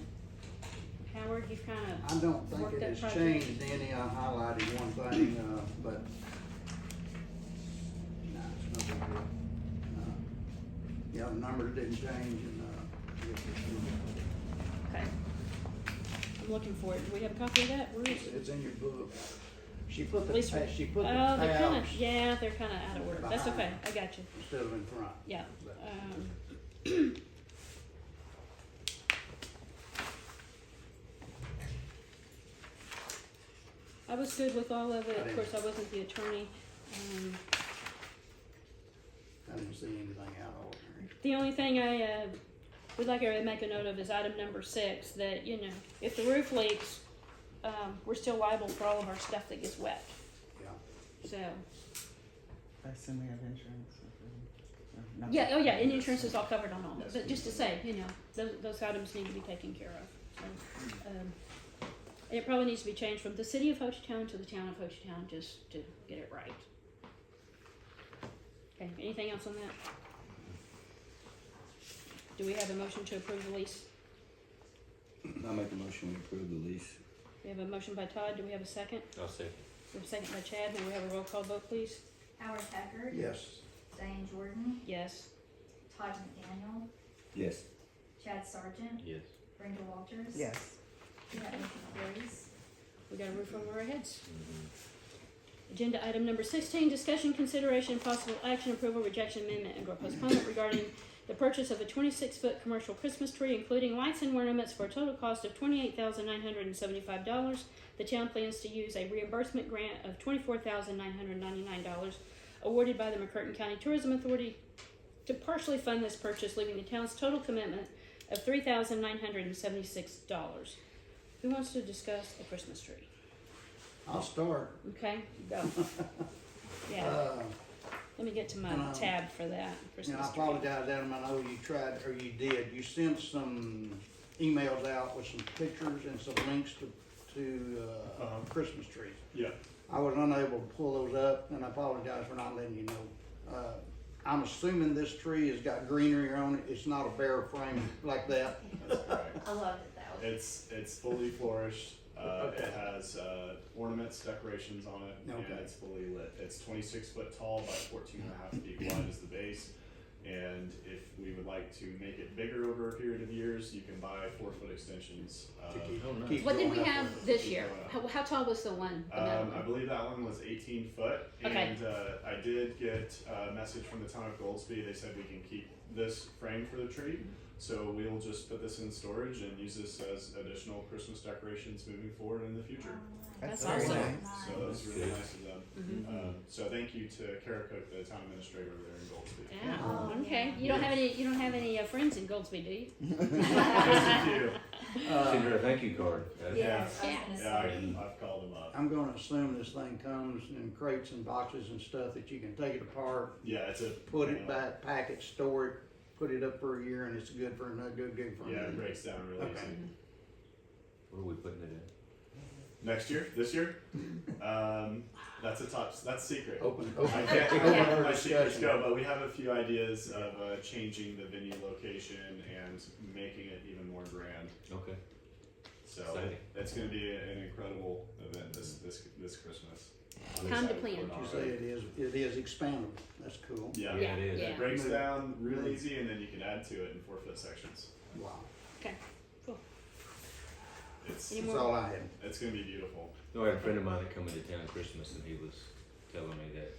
Howard, you've kind I of don't think worked it that has project? changed any. I highlighted one thing, but no, it's no big deal. Yeah, the numbers didn't change and, Okay. I'm looking for it. Do we have a copy of that? Where is it? it's in your book. She put the, Lease ta- re- she put the Oh, they're kind tabs of, yeah, they're kind of out of order. That's okay. I got you. instead of in front. Yeah. But- I was good with all of it. I Of didn't- course, I wasn't the attorney. I didn't see anything out of ordinary. The only thing I would like to make a note of is item number 6, that, you know, if the roof leaks, we're still liable for all of our stuff that gets wet. Yeah. So, I assume we have insurance. Or not? yeah, oh yeah, and insurance is all covered on all of it. But just to say, you know, those items need to be taken care of. So, and it probably needs to be changed from the city of Hochatown to the town of Hochatown, just to get it right. Okay, anything else on that? Do we have a motion to approve the lease? I'll make a motion to approve the lease. We have a motion by Todd, do we have a second? I'll second. We have a second by Chad, may we have a roll call vote, please? Howard Haggard. Yes. Diane Jordan. Yes. Todd McDaniel. Yes. Chad Sargent. Yes. Brenda Walters. Yes. Okay, that motion carries. We got a roof over our heads. Agenda item number 16, discussion, consideration, possible action, approval, rejection, amendment, and/or postponement regarding the purchase of a 26-foot commercial Christmas tree, including lights and ornaments, for a total cost of $28,975. The town plans to use a reimbursement grant of $24,999 awarded by the McCurtain County Tourism Authority to partially fund this purchase, leaving the town's total commitment of $3,976. Who wants to discuss a Christmas tree? I'll start. Okay, go. Yeah, let me get to my and, tab for that. And Christmas I tree. apologize, Adam, I know you tried, or you did, you sent some emails out with some pictures and some links to Christmas trees. Yeah. I was unable to pull those up, and I apologize for not letting you know. I'm assuming this tree has got greenery on it, it's not a bare frame like that. That's correct. I loved it that way. It's fully flourished. Okay. It has ornaments, decorations on it, and Okay. it's fully lit. It's 26 foot tall by 14.5 feet wide is the base. And if we would like to make it bigger over a period of years, you can buy 4-foot extensions. To keep- Oh, nice. Keep What did we going up have with it. this year? How tall was the one? The metal I one? believe that one was 18 foot, Okay. and I did get a message from the town of Goldsby. They said we can keep this frame for the tree, so we'll just put this in storage and use this as additional Christmas decorations moving forward in the future. That's That's very awesome. nice. So that's really Good. nice of them. So thank you to Kara Cook, the town administrator over there in Goldsby. Yeah, Oh, okay. yeah. You don't have any friends in Goldsby, do you? Yes, you do. Send her a thank you card. Yes, I was Yeah. gonna Yeah, say. I've called them up. I'm gonna assume this thing comes in crates and boxes and stuff that you can take it apart, Yeah, it's a put it back, pack it, store it, put it up for a year, and it's good for another good for Yeah, it another. breaks down really Okay. easy. What are we putting it in? Next year, this year, that's secret. Open, I open. can't Open let for my secrets discussion. go, but we have a few ideas of changing the venue location and making it even more grand. Okay. So Exciting. it's going to be an incredible event this Christmas. I'm Time to excited plan. for it You say already. it is expandable, that's cool. Yeah, Yeah, it is. Yeah. It breaks down real Move. easy, and then you can add to it in 4-foot sections. Wow, Okay, cool. It's Any that's more? all I had. it's going to be beautiful. No, I had a friend of mine that come into town Christmas, and he was telling me that,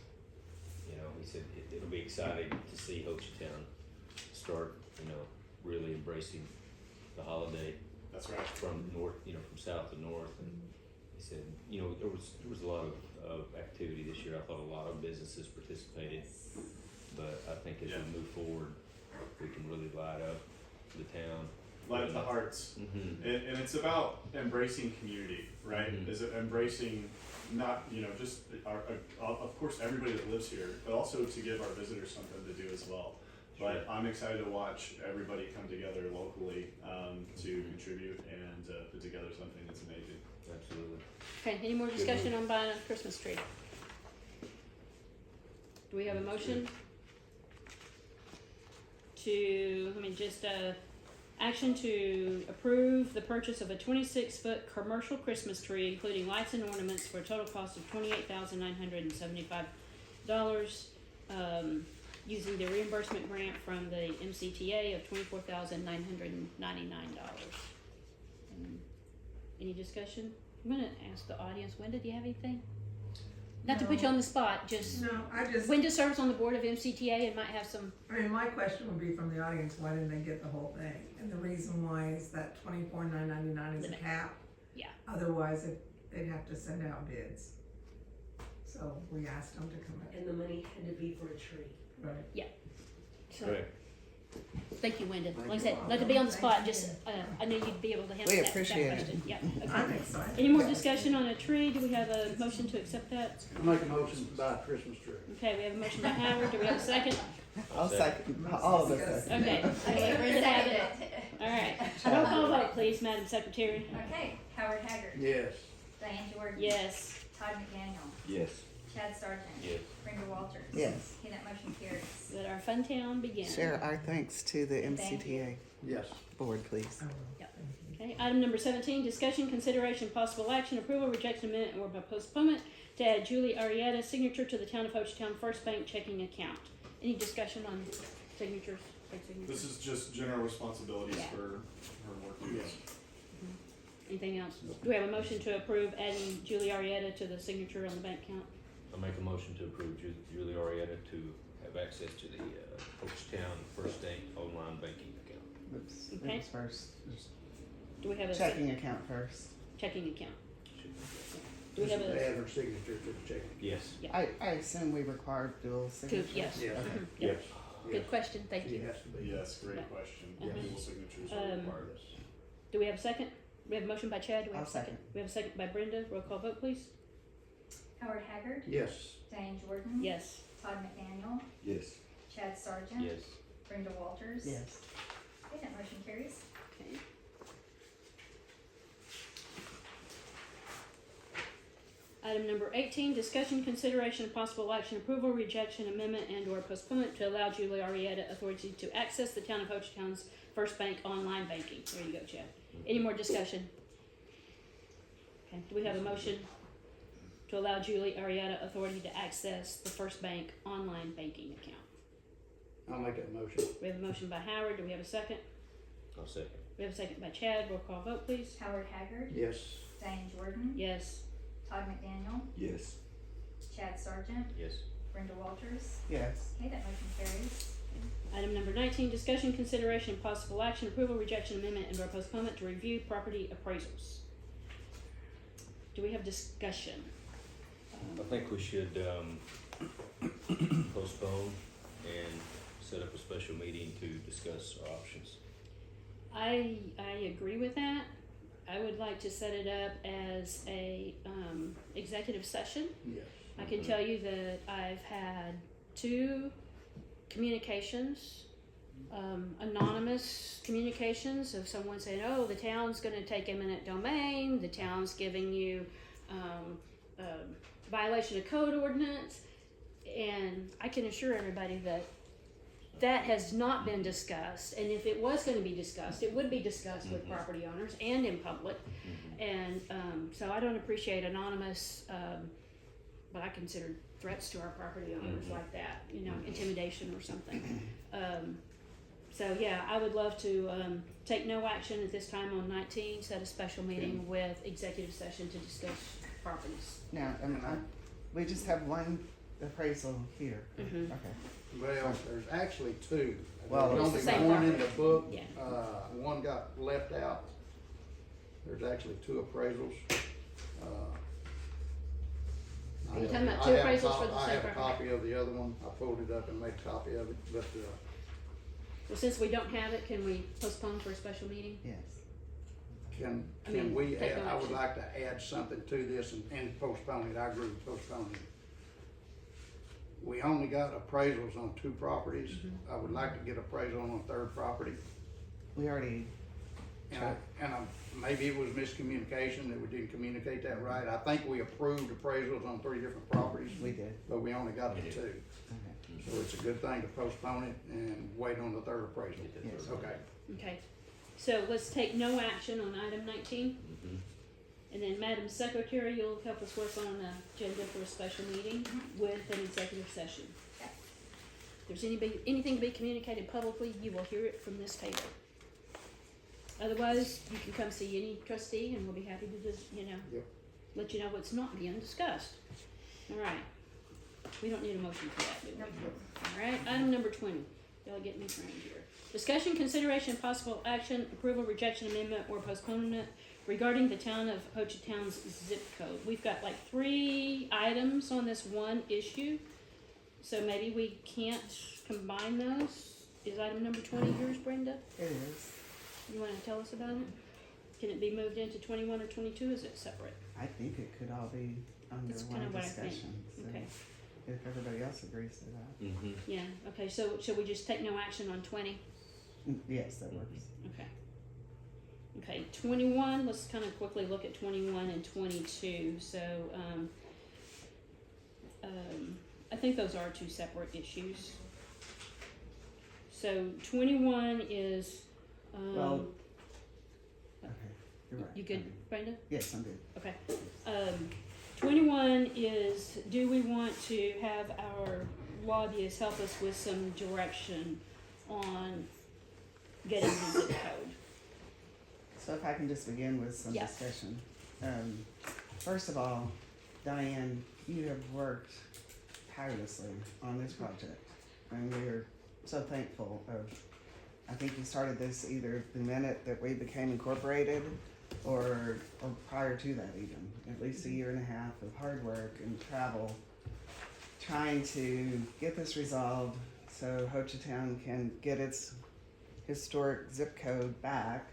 you know, he said it'll be exciting to see Hochatown start, you know, really embracing the holiday That's right. from north, you know, from south to north. And he said, you know, there was a lot of activity this year. I thought a lot of businesses participated, but I think as Yeah. we move forward, we can really light up the town. Light up the hearts. Mm-hmm. And it's about embracing community, right? Mhm. Is it embracing not, you know, just of course everybody that lives here, but also to give our visitors something to do as well. But I'm excited to watch everybody come together locally to contribute and put together something that's amazing. Absolutely. Okay, any more discussion on buying a Christmas tree? Do we have a motion? Action to approve the purchase of a 26-foot commercial Christmas tree, including lights and ornaments, for a total cost of $28,975, using the reimbursement grant from the MCTA of $24,999. Any discussion? I'm gonna ask the audience, Wendy, do you have anything? Not to put you on the spot, just, No, I just, Wendy serves on the board of MCTA and might have some, I mean, my question would be from the audience, why didn't they get the whole thing? And the reason why is that $24,999 is a Limit. cap. Yeah. Otherwise, they'd have to send out bids. So we asked them to come in. And the money had to be for a tree. Right. so, Correct. thank you, Wendy. Thank Like I you. said, not to be on the spot, Thank just, I knew you'd be able to handle We that appreciate it. question. Yeah, I'm okay. excited. Any more discussion on a tree? Do we have a motion to accept that? I make a motion to buy a Christmas tree. Okay, we have a motion by Howard. Do we have a second? I'll second, all of us second. Okay, I let Brenda have it. All right. Roll call vote, please, Madam Secretary. Okay, Howard Haggard. Yes. Diane Jordan. Yes. Todd McDaniel. Yes. Chad Sargent. Yes. Brenda Walters. Yes. Okay, that motion carries. Let our fun town begin. Share our thanks to the Thank MCTA Yes. board, please. I will. Yep. Thank you. Okay, item number 17, discussion, consideration, possible action, approval, rejection, amendment, or postponement to add Julie Arrieta's signature to the Town of Hochatown First Bank checking account. Any discussion on signatures? Bank signatures? This is just general responsibilities Yeah. for her work duties. Anything else? Do we have a motion to approve adding Julie Arrieta to the signature on the bank account? I make a motion to approve Julie Arrieta to have access to the Hochatown First Bank online banking account. Oops, Okay. oops, first, just Do we have a checking account first. checking account? Do we have Just a, add her signature to the check. Yes. I assume we require dual signatures. yes. Yes. Mhm. Yes. Good question, thank She you. has to be. Yes, great Yeah. question. Uh-huh. Dual signatures are Um, required. Do we have a second? We have a motion by Chad, do we have a I'll second? We have a second by Brenda, roll call vote, please. Howard Haggard. Yes. Diane Jordan. Yes. Todd McDaniel. Yes. Chad Sargent. Yes. Brenda Walters. Yes. Okay, that motion carries. Okay. Item number 18, discussion, consideration, and possible action, approval, rejection, amendment, and/or postponement to allow Julie Arietta authority to access the town of Hochatown's First Bank online banking. There you go, Chad. Any more discussion? Okay, do we have a motion to allow Julie Arietta authority to access the First Bank online banking account? I'll make that motion. We have a motion by Howard. Do we have a second? I'll second. We have a second by Chad. Roll call vote, please. Howard Haggard, Yes. Diane Jordan, Yes. Todd McDaniel, Yes. Chad Sargent, Yes. Brenda Walters. Yes. Okay, that motion carries. Item number 19, discussion, consideration, and possible action, approval, rejection, amendment, and/or postponement to review property appraisals. Do we have discussion? I think we should, postpone and set up a special meeting to discuss our options. I agree with that. I would like to set it up as a executive session. Yes. I can tell you that I've had 2 communications, anonymous communications of someone saying, oh, the town's gonna take eminent domain, the town's giving you violation of code ordinance, and I can assure everybody that that has not been discussed, and if it was going to be discussed, it would be discussed with property owners and in public, and so I don't appreciate anonymous, what I consider threats to our property owners like that, you know, intimidation or something. So yeah, I would love to take no action at this time on 19, set a special meeting with executive session to discuss properties. Now, we just have one appraisal here. Mhm. Okay. Well, there's actually 2. Well, There's it's the only same one in the property. book. Yeah. One got left out. There's actually 2 appraisals. Are you talking about I 2 have a appraisals for the I same have a property? copy of the other one. I pulled it up and made a copy of it, but, Well, since we don't have it, can we postpone for a special meeting? Yes. can I mean, we take add, no I would action. like to add something to this and postpone it. I agree with postponing it. We only got appraisals on 2 properties. I would like to get appraisal on a 3rd property. We already, Maybe it was miscommunication that we didn't communicate that right. I think we approved appraisals on 3 different properties, we did. but we only got the 2. Okay. So it's a good thing to postpone it and wait on the 3rd appraisal. Yes. Okay. Okay, so let's take no action on item 19. And then Madam Secretary, you'll help us work on an agenda for a special meeting with an executive session. Okay. If there's anything to be communicated publicly, you will hear it from this table. Otherwise, you can come see any trustee and we'll be happy to just, Yep. let you know what's not being discussed. All right. We don't need a motion for that, do we? Nope. All right, item number 20. Y'all get me framed here. Discussion, consideration, possible action, approval, rejection, amendment, or postponement regarding the town of Hochatown's zip code. We've got like 3 items on this one issue, so maybe we can't combine those. Is item number 20 yours, Brenda? It is. You wanna tell us about it? Can it be moved into 21 or 22? Is it separate? I think it could all be under That's kinda one what I think. discussion. So Okay. if everybody else agrees to that. Yeah, okay, so should we just take no action on 20? Yes, that works. Okay. Okay, 21, let's kind of quickly look at 21 and 22. So, I think those are 2 separate issues. So 21 is, Well, okay, you're right. you good, Brenda? Yes, I'm good. Okay. 21 is, do we want to have our lobbyists help us with some direction on getting the zip code? So if I can just begin with some Yeah. discussion. First of all, Diane, you have worked tirelessly on this project, and we're so thankful of, I think you started this either the minute that we became incorporated or prior to that even, at least a year and a half of hard work and travel trying to get this resolved so Hochatown can get its historic zip code back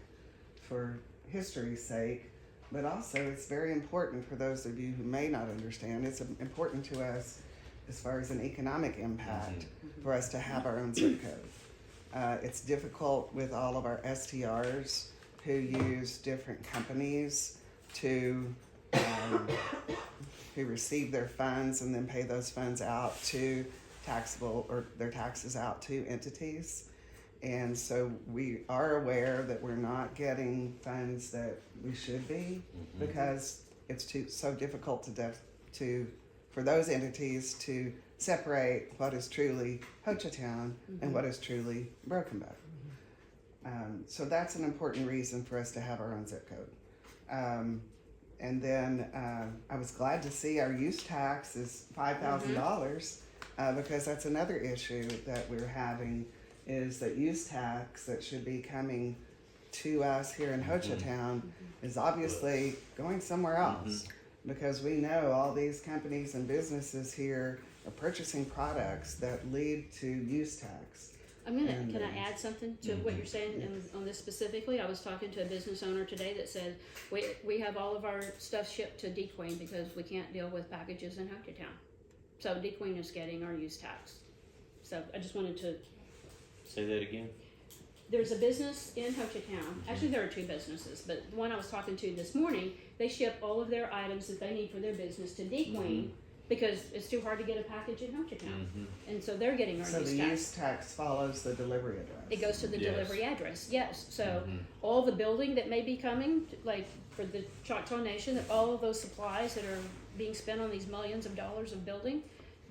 for history's sake, but also it's very important for those of you who may not understand. It's important to us as far as an economic impact for us to have our own zip code. It's difficult with all of our STRs who use different companies to who receive their funds and then pay those funds out to taxable, or their taxes out to entities. And so we are aware that we're not getting funds that we should be, because it's so difficult for those entities to separate what is truly Hochatown and what is truly Broken Bow. So that's an important reason for us to have our own zip code. And then I was glad to see our use tax is $5,000, because that's another issue that we're having, is that use tax that should be coming to us here in Hochatown is obviously going somewhere else, because we know all these companies and businesses here are purchasing products that lead to use tax. Can I add something to what you're saying on this specifically? I was talking to a business owner today that said, we have all of our stuff shipped to DeQueen because we can't deal with packages in Hochatown. So DeQueen is getting our use tax. So I just wanted to... Say that again? There's a business in Hochatown. Actually, there are two businesses, but the one I was talking to this morning, they ship all of their items that they need for their business to DeQueen because it's too hard to get a package in Hochatown. And so they're getting our So use the tax. use tax follows the delivery address. It goes to the Yes. delivery address, yes. So all the building that may be coming, like for the Choctaw Nation, all of those supplies that are being spent on these millions of dollars of building,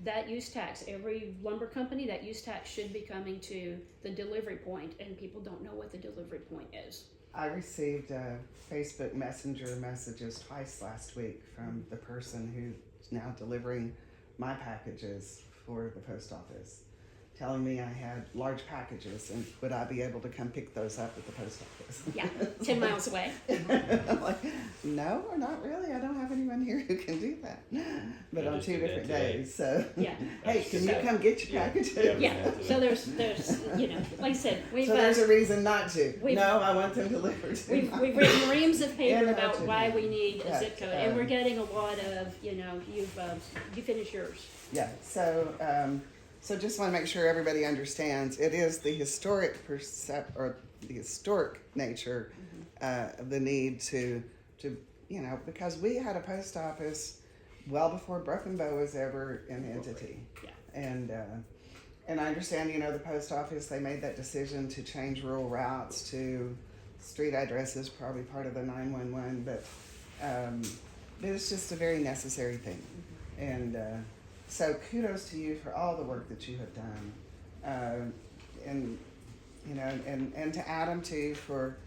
that use tax, every lumber company, that use tax should be coming to the delivery point, and people don't know what the delivery point is. I received Facebook Messenger messages twice last week from the person who's now delivering my packages for the post office, telling me I had large packages and would I be able to come pick those up at the post office. Yeah, 10 miles away. I'm like, no, not really. I don't have anyone here who can do that. But I on just 2 did that different today. days, so Yeah. hey, can you So- come get your packages? Yeah, so there's, like I said, we've, So there's a reason not to. we've- No, I want them delivered to we've my- written reams of paper Yeah, about to why me. we need a zip But, code, and we're getting a lot of, you finish yours. Yeah, so just want to make sure everybody understands, it is the historic or the historic nature of the need to, because we had a post office well before Broken Bow was ever an entity. Yeah. And I understand, the post office, they made that decision to change rural routes to street addresses, probably part of the 911, but it's just a very necessary thing. And so kudos to you for all the work that you have done. And to Adam too for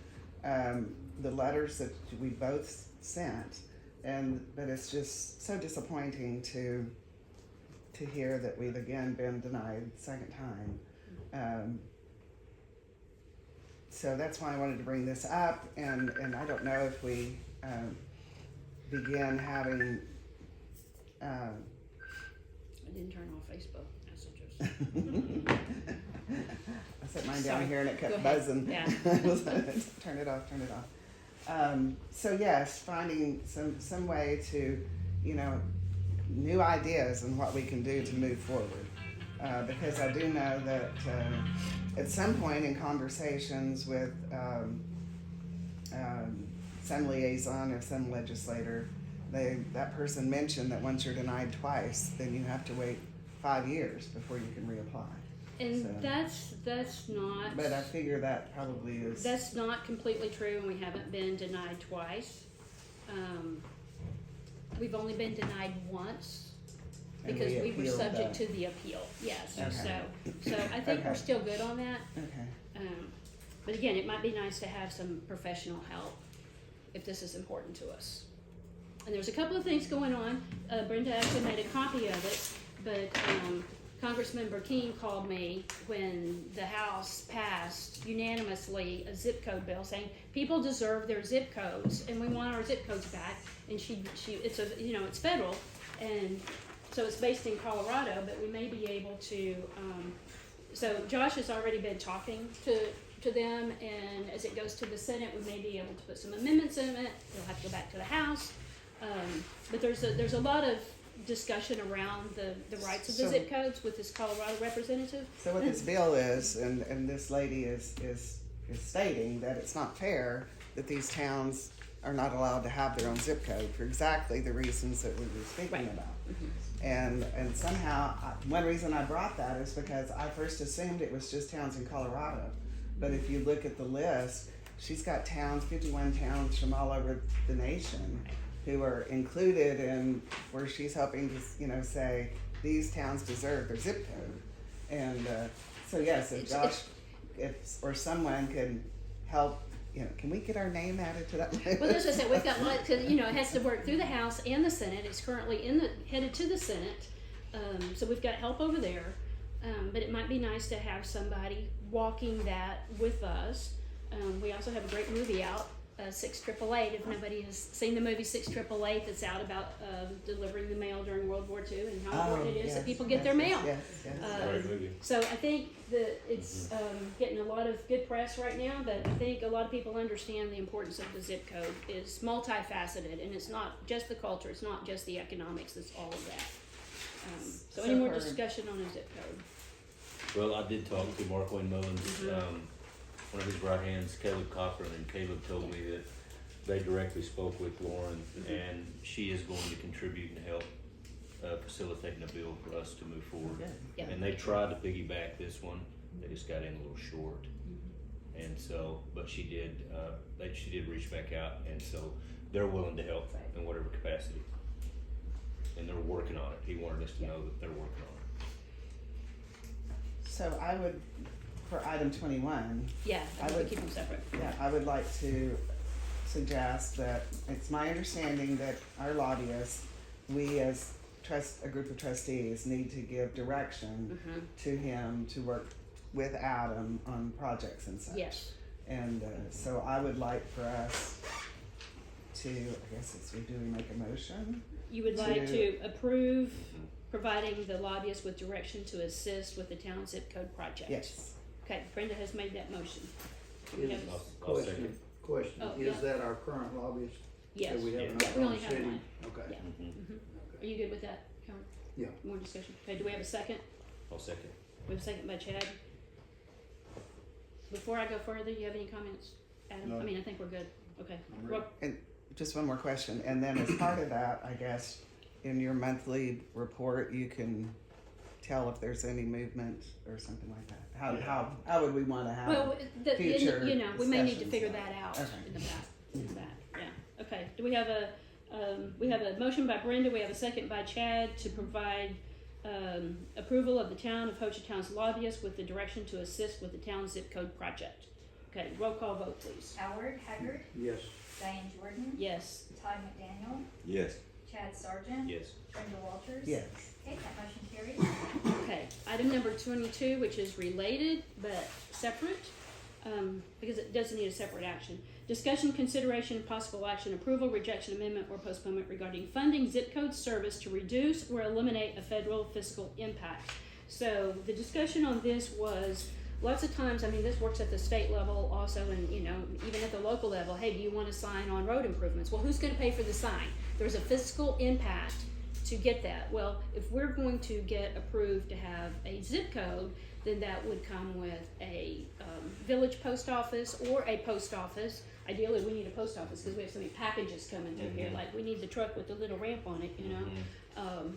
the letters that we both sent. But it's just so disappointing to hear that we've again been denied second time. So that's why I wanted to bring this up, and I don't know if we begin having I didn't turn off Facebook messages. I set mine Sorry. down here and it Go kept ahead. buzzing. Yeah. Turn it off. So yes, finding some way to, new ideas and what we can do to move forward. Because I do know that at some point in conversations with some liaison or some legislator, that person mentioned that once you're denied twice, then you have to wait 5 years before you can reapply. And So- that's not. But I figure that probably is. That's not completely true, and we haven't been denied twice. We've only been denied once And because we were appealed subject that. to the appeal. Yes, Okay. so I think we're Okay. still good on that. Okay. But again, it might be nice to have some professional help if this is important to us. And there's a couple of things going on. Brenda actually made a copy of it, but Congressman Burkeen called me when the House passed unanimously a zip code bill saying people deserve their zip codes and we want our zip codes back. And it's federal, and so it's based in Colorado, but we may be able to. So Josh has already been talking to them, and as it goes to the Senate, we may be able to put some amendments in it. It'll have to go back to the House. But there's a lot of discussion around the rights of the So- zip codes with this Colorado representative. So what this bill is, and this lady is stating that it's not fair that these towns are not allowed to have their own zip code for exactly the reasons that we were speaking Right. about. And somehow, one reason I brought that is because I first assumed it was just towns in Colorado. But if you look at the list, she's got towns, 51 towns from all over the nation who are included in where she's hoping to, say, these towns deserve their zip code. And so yes, if Josh, or someone can help, can we get our name added to that list? Well, as I said, we've got lots, because, it has to work through the House and the Senate. It's currently headed to the Senate. So we've got help over there. But it might be nice to have somebody walking that with us. We also have a great movie out, 6888. If nobody has seen the movie 6888, that's out about delivering the mail during World War II and how important it is that people get their mail. Yes. Great movie. So I think that it's getting a lot of good press right now, but I think a lot of people understand the importance of the zip code. It's multifaceted, and it's not just the culture, it's not just the economics, it's all of that. So any more discussion on a zip code? Well, I did talk to Mark Wayne Mullins, one of his right hands, Caleb Cochran, and Caleb told me that they directly spoke with Lauren, and she is going to contribute and help facilitating a bill for us to move forward. Yeah. And they tried to piggyback this one, they just got in a little short. And so, but she did reach back out, and so they're willing to help in whatever capacity. And they're working on it. He wanted us to know that they're working on it. So I would, for item 21, Yeah, I would keep them separate. I would like to suggest that it's my understanding that our lobbyists, we as a group of trustees, need to give direction to him to work with Adam on projects and such. Yes. And so I would like for us to, I guess we make a motion? You would like to approve providing the lobbyists with direction to assist with the town zip code project? Yes. Okay, Brenda has made that motion. Do we have- I'll second. Question, Oh, is yeah. that our current lobbyist? Yes. So we have Yeah. another We only on have city? one. Okay. Yeah. Okay. Are you good with that, Howard? Yeah. More discussion? Okay, do we have a second? I'll second. We have a second by Chad. Before I go further, you have any comments, Adam? No. I mean, I think we're good. Okay. I'm ready. And just one more question, and then as part of that, I guess, in your monthly report, you can tell if there's any movement or something like that. How would we wanna have? Well, future we may need to discussions figure on that it. out Okay. in the back, yeah. Okay, do we have a motion by Brenda, we have a second by Chad to provide, approval of the town of Hochatown's lobbyists with the direction to assist with the town zip code project. Okay, roll call vote, please. Howard Haggard, Yes. Diane Jordan, Yes. Todd McDaniel, Yes. Chad Sargent, Yes. Brenda Walters. Yes. Okay, that motion carries. Okay, item number 22, which is related but separate, because it doesn't need a separate action. Discussion, consideration, possible action, approval, rejection, amendment, or postponement regarding funding zip code service to reduce or eliminate a federal fiscal impact. So the discussion on this was, lots of times, I mean, this works at the state level also, and even at the local level. Hey, do you want a sign on road improvements? Well, who's going to pay for the sign? There's a fiscal impact to get that. Well, if we're going to get approved to have a zip code, then that would come with a village post office or a post office. Ideally, we need a post office because we have so many packages coming through here. Like, we need the truck with the little ramp on it,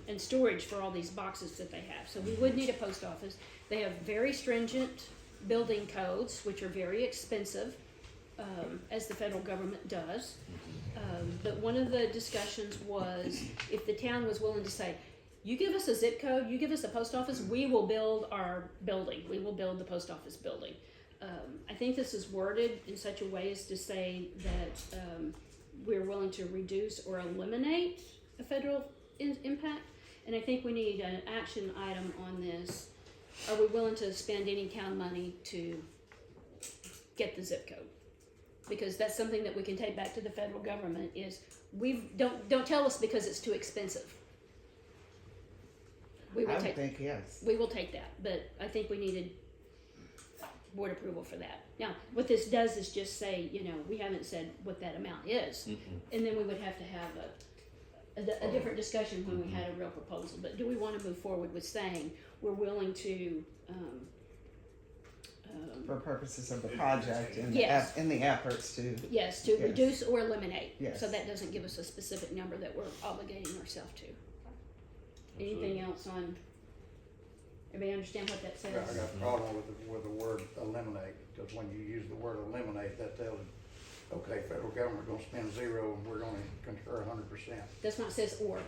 and storage for all these boxes that they have. So we would need a post office. They have very stringent building codes, which are very expensive, as the federal government does. But one of the discussions was if the town was willing to say, you give us a zip code, you give us a post office, we will build our building. We will build the post office building. I think this is worded in such a way as to say that we're willing to reduce or eliminate a federal impact. And I think we need an action item on this. Are we willing to spend any town money to get the zip code? Because that's something that we can take back to the federal government is don't tell us because it's too expensive. We will take that, but I think we needed board approval for that. Now, what this does is just say, we haven't said what that amount is, and then we would have to have a different discussion when we had a real proposal. But do we want to move forward with saying we're willing to For purposes of the project and Yes. in the efforts to, yes, to Yes. reduce or eliminate. Yes. So that doesn't give us a specific number that we're obligating ourselves to. Anything else on, everybody understand what that I says? got a problem with the word eliminate, because when you use the word eliminate, that tells, okay, federal government gonna spend zero and we're gonna concur 100%. That's not, it says or.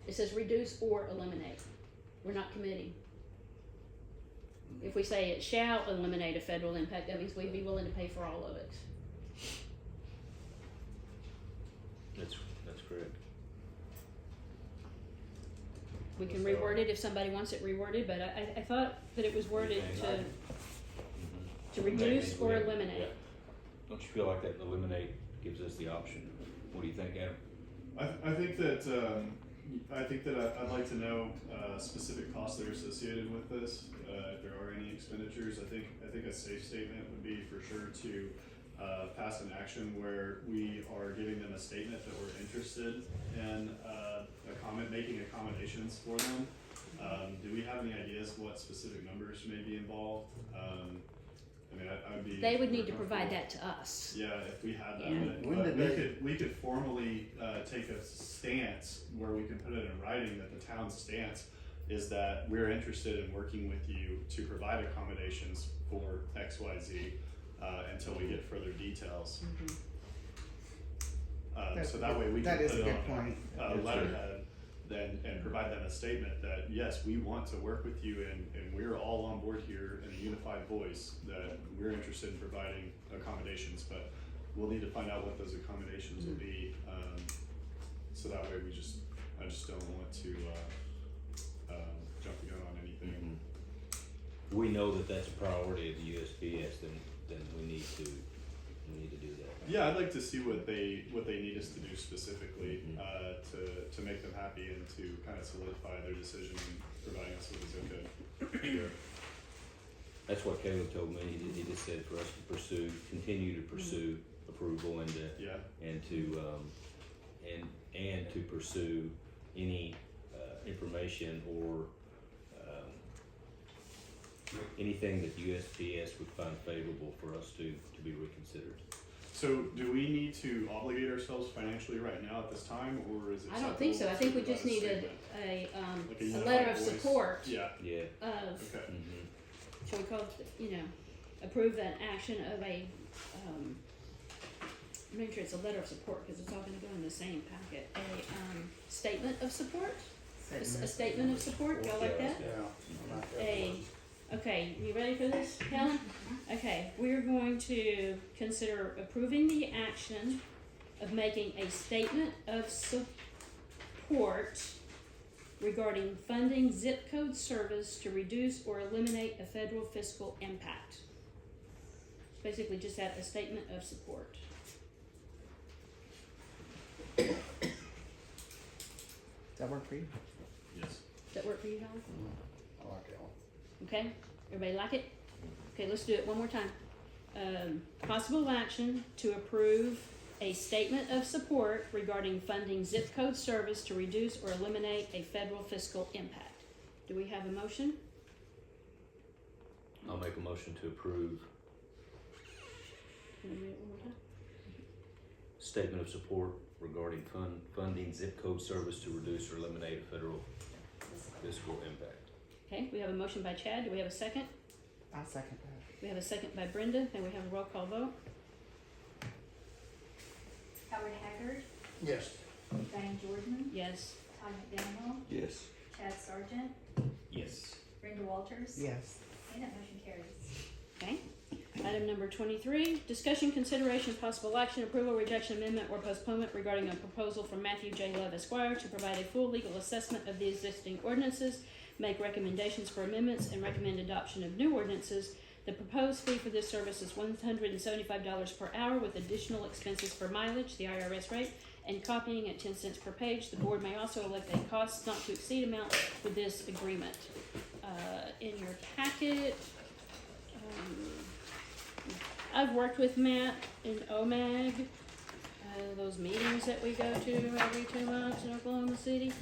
It says reduce or eliminate. We're not committing. If we say it shall eliminate a federal impact, that means we'd be willing to pay for all of it. That's correct. We can reword it if somebody wants it reworded, but I thought that it was worded to reduce or eliminate. Yeah. Don't you feel like that eliminate gives us the option? What do you think, Adam? I think that I'd like to know specific costs that are associated with this. If there are any expenditures, I think a safe statement would be for sure to pass an action where we are giving them a statement that we're interested in making accommodations for them. Do we have any ideas what specific numbers may be involved? I mean, I'd be. They would need to provide that to us. Yeah, if we had that, Yeah. but we could formally take a stance where we can put it in writing that the town's stance is that we're interested in working with you to provide accommodations for X, Y, Z until we get further details. So that way we can that is put a it good on point. a letterhead and provide them a statement that yes, we want to work with you and we're all on board here in a unified voice that we're interested in providing accommodations, but we'll need to find out what those accommodations will be. So that way I just don't want to jump the gun on anything. We know that that's a priority of the USPS, then we need to do that. Yeah, I'd like to see what they need us to do specifically to make them happy and to kind of solidify their decision in providing us with a zip code. Sure. That's what Caleb told me. He just said for us to continue to pursue approval and to pursue any information or anything that the USPS would find favorable for us to be reconsidered. So do we need to obligate ourselves financially right now at this time, or is it? I don't think so. I think we just needed a letter of support Yeah. Yeah. of, Okay. shall we call it, approve an action of make sure it's a letter of support because it's all gonna go in the same packet. A statement of support? A statement of support, y'all like that? Yeah. I like that word. Okay, you ready for this, Helen? Okay, we're going to consider approving the action of making a statement of support regarding funding zip code service to reduce or eliminate a federal fiscal impact. It's basically just that, a statement of support. Does that work for you? Yes. Does that work for you, Helen? I like that one. Okay, everybody like it? Okay, let's do it one more time. Possible action to approve a statement of support regarding funding zip code service to reduce or eliminate a federal fiscal impact. Do we have a motion? I'll make a motion to approve Can we read it one more time? statement of support regarding funding zip code service to reduce or eliminate a federal fiscal impact. Okay, we have a motion by Chad. Do we have a second? I'll second that. We have a second by Brenda. Then we have a roll call vote. Howard Haggard, Yes. Diane Jordan, Yes. Todd McDaniel, Yes. Chad Sargent, Yes. Brenda Walters. Yes. And that motion carries. Okay. Item number 23, discussion, consideration, possible action, approval, rejection, amendment, or postponement regarding a proposal from Matthew J. Love Esquire to provide a full legal assessment of the existing ordinances, make recommendations for amendments, and recommend adoption of new ordinances. The proposed fee for this service is $175 per hour with additional expenses for mileage, the IRS rate, and copying at 10 cents per page. The board may also elect a cost not to exceed amount for this agreement. In your packet, I've worked with Matt in OMAG, those meetings that we go to every 2 months in Oklahoma City.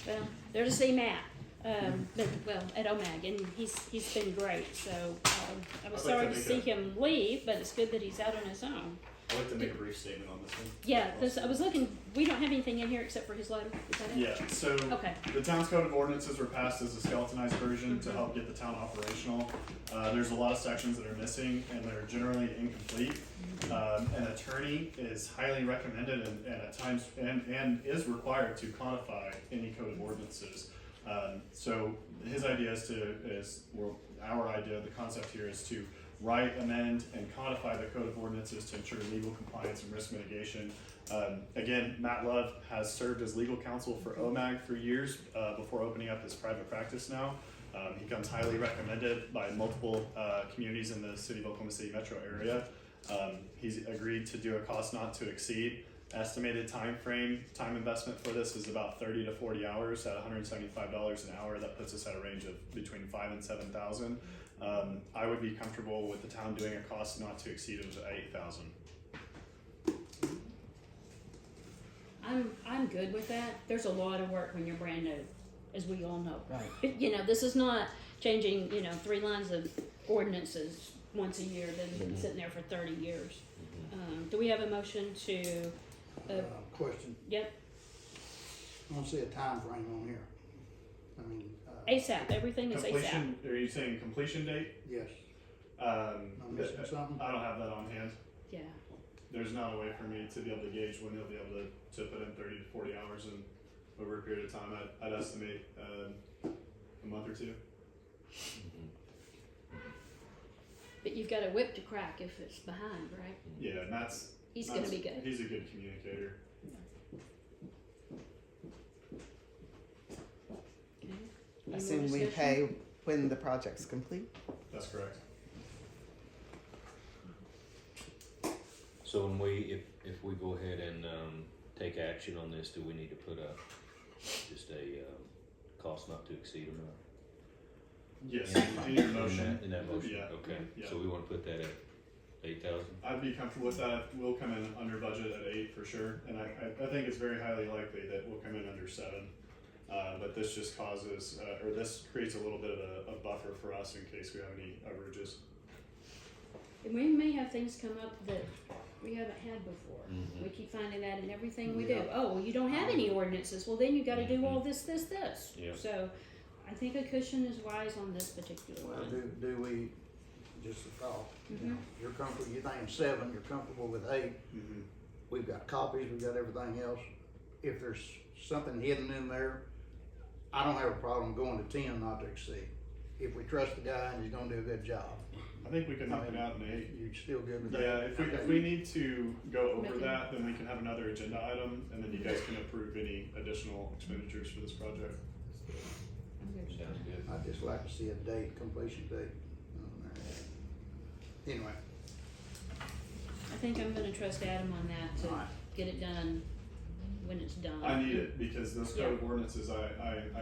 Well, they're to see Matt. But, well, at OMAG, and he's been great, so, I was I'd like sorry to to make see a- him leave, but it's good that he's out on his own. I'd like to make a brief statement on this one. Yeah, this, I was looking, we don't have anything in here except for his letter, is that it? Yeah, so Okay. the town's code of ordinances were passed as a skeletonized version to help get the town operational. There's a lot of sections that are missing and they're generally incomplete. An attorney is highly recommended and at times, and is required to codify any code of ordinances. So his idea our idea, the concept here is to write, amend, and codify the code of ordinances to ensure legal compliance and risk mitigation. Again, Matt Love has served as legal counsel for OMAG for years before opening up his private practice now. He comes highly recommended by multiple communities in the city of Oklahoma City metro area. He's agreed to do a cost not to exceed. Estimated time investment for this is about 30 to 40 hours at $175 an hour. That puts us at a range of between 5,000 and 7,000. I would be comfortable with the town doing a cost not to exceed of 8,000. I'm good with that. There's a lot of work when you're brand new, as we all know. Right. You know, this is not changing, 3 lines of ordinances once a year that have been sitting there for 30 years. Do we have a motion to, Question, yep, I don't see a time frame on here. I mean, ASAP, everything is ASAP. Completion, are you saying completion date? yes, I'm I'm missing something. I don't have that on hand. Yeah, There's not a way for me to be able to gauge when he'll be able to put in 30 to 40 hours in over a period of time. I'd estimate a month or two. but you've got a whip to crack if it's behind, right? Yeah, and He's gonna be good. He's a good communicator. Okay. Any more Assume we discussion? pay when the project's complete. That's correct. So when if we go ahead and, take action on this, do we need to put just a, cost not to exceed amount? Yes, in your motion. In that motion, Yeah. okay, Yeah. so we wanna put that at 8,000? I'd be comfortable with that. We'll come in under budget at 8 for sure, and I think it's very highly likely that we'll come in under 7. But this just causes, or this creates a little bit of a buffer for us in case we have any overages. And we may have things come up that we haven't had before. Mhm. We keep finding that in everything we do. Yeah. Oh, well, you don't have any ordinances. Well, then you gotta do all this. Yeah. So I think a cushion is wise on this particular Well, one. do we, just a thought, Mhm. you're comfortable, you're thinking 7, you're comfortable with 8. Mm-hmm. We've got copies, we've got everything else. If there's something hidden in there, I don't have a problem going to 10 not to exceed. If we trust the guy and he's gonna do a good job. I think we can knock it out in 8. You still good with that? Yeah, if Okay. we need to go over Make it- that, then we can have another agenda item, and then you guys can approve any additional expenditures for this project. Sounds good. I'd just like to see a date, completion date on there. Anyway, I think I'm gonna trust Adam on that to Alright. get it done when it's done. I need it because those code of ordinances, I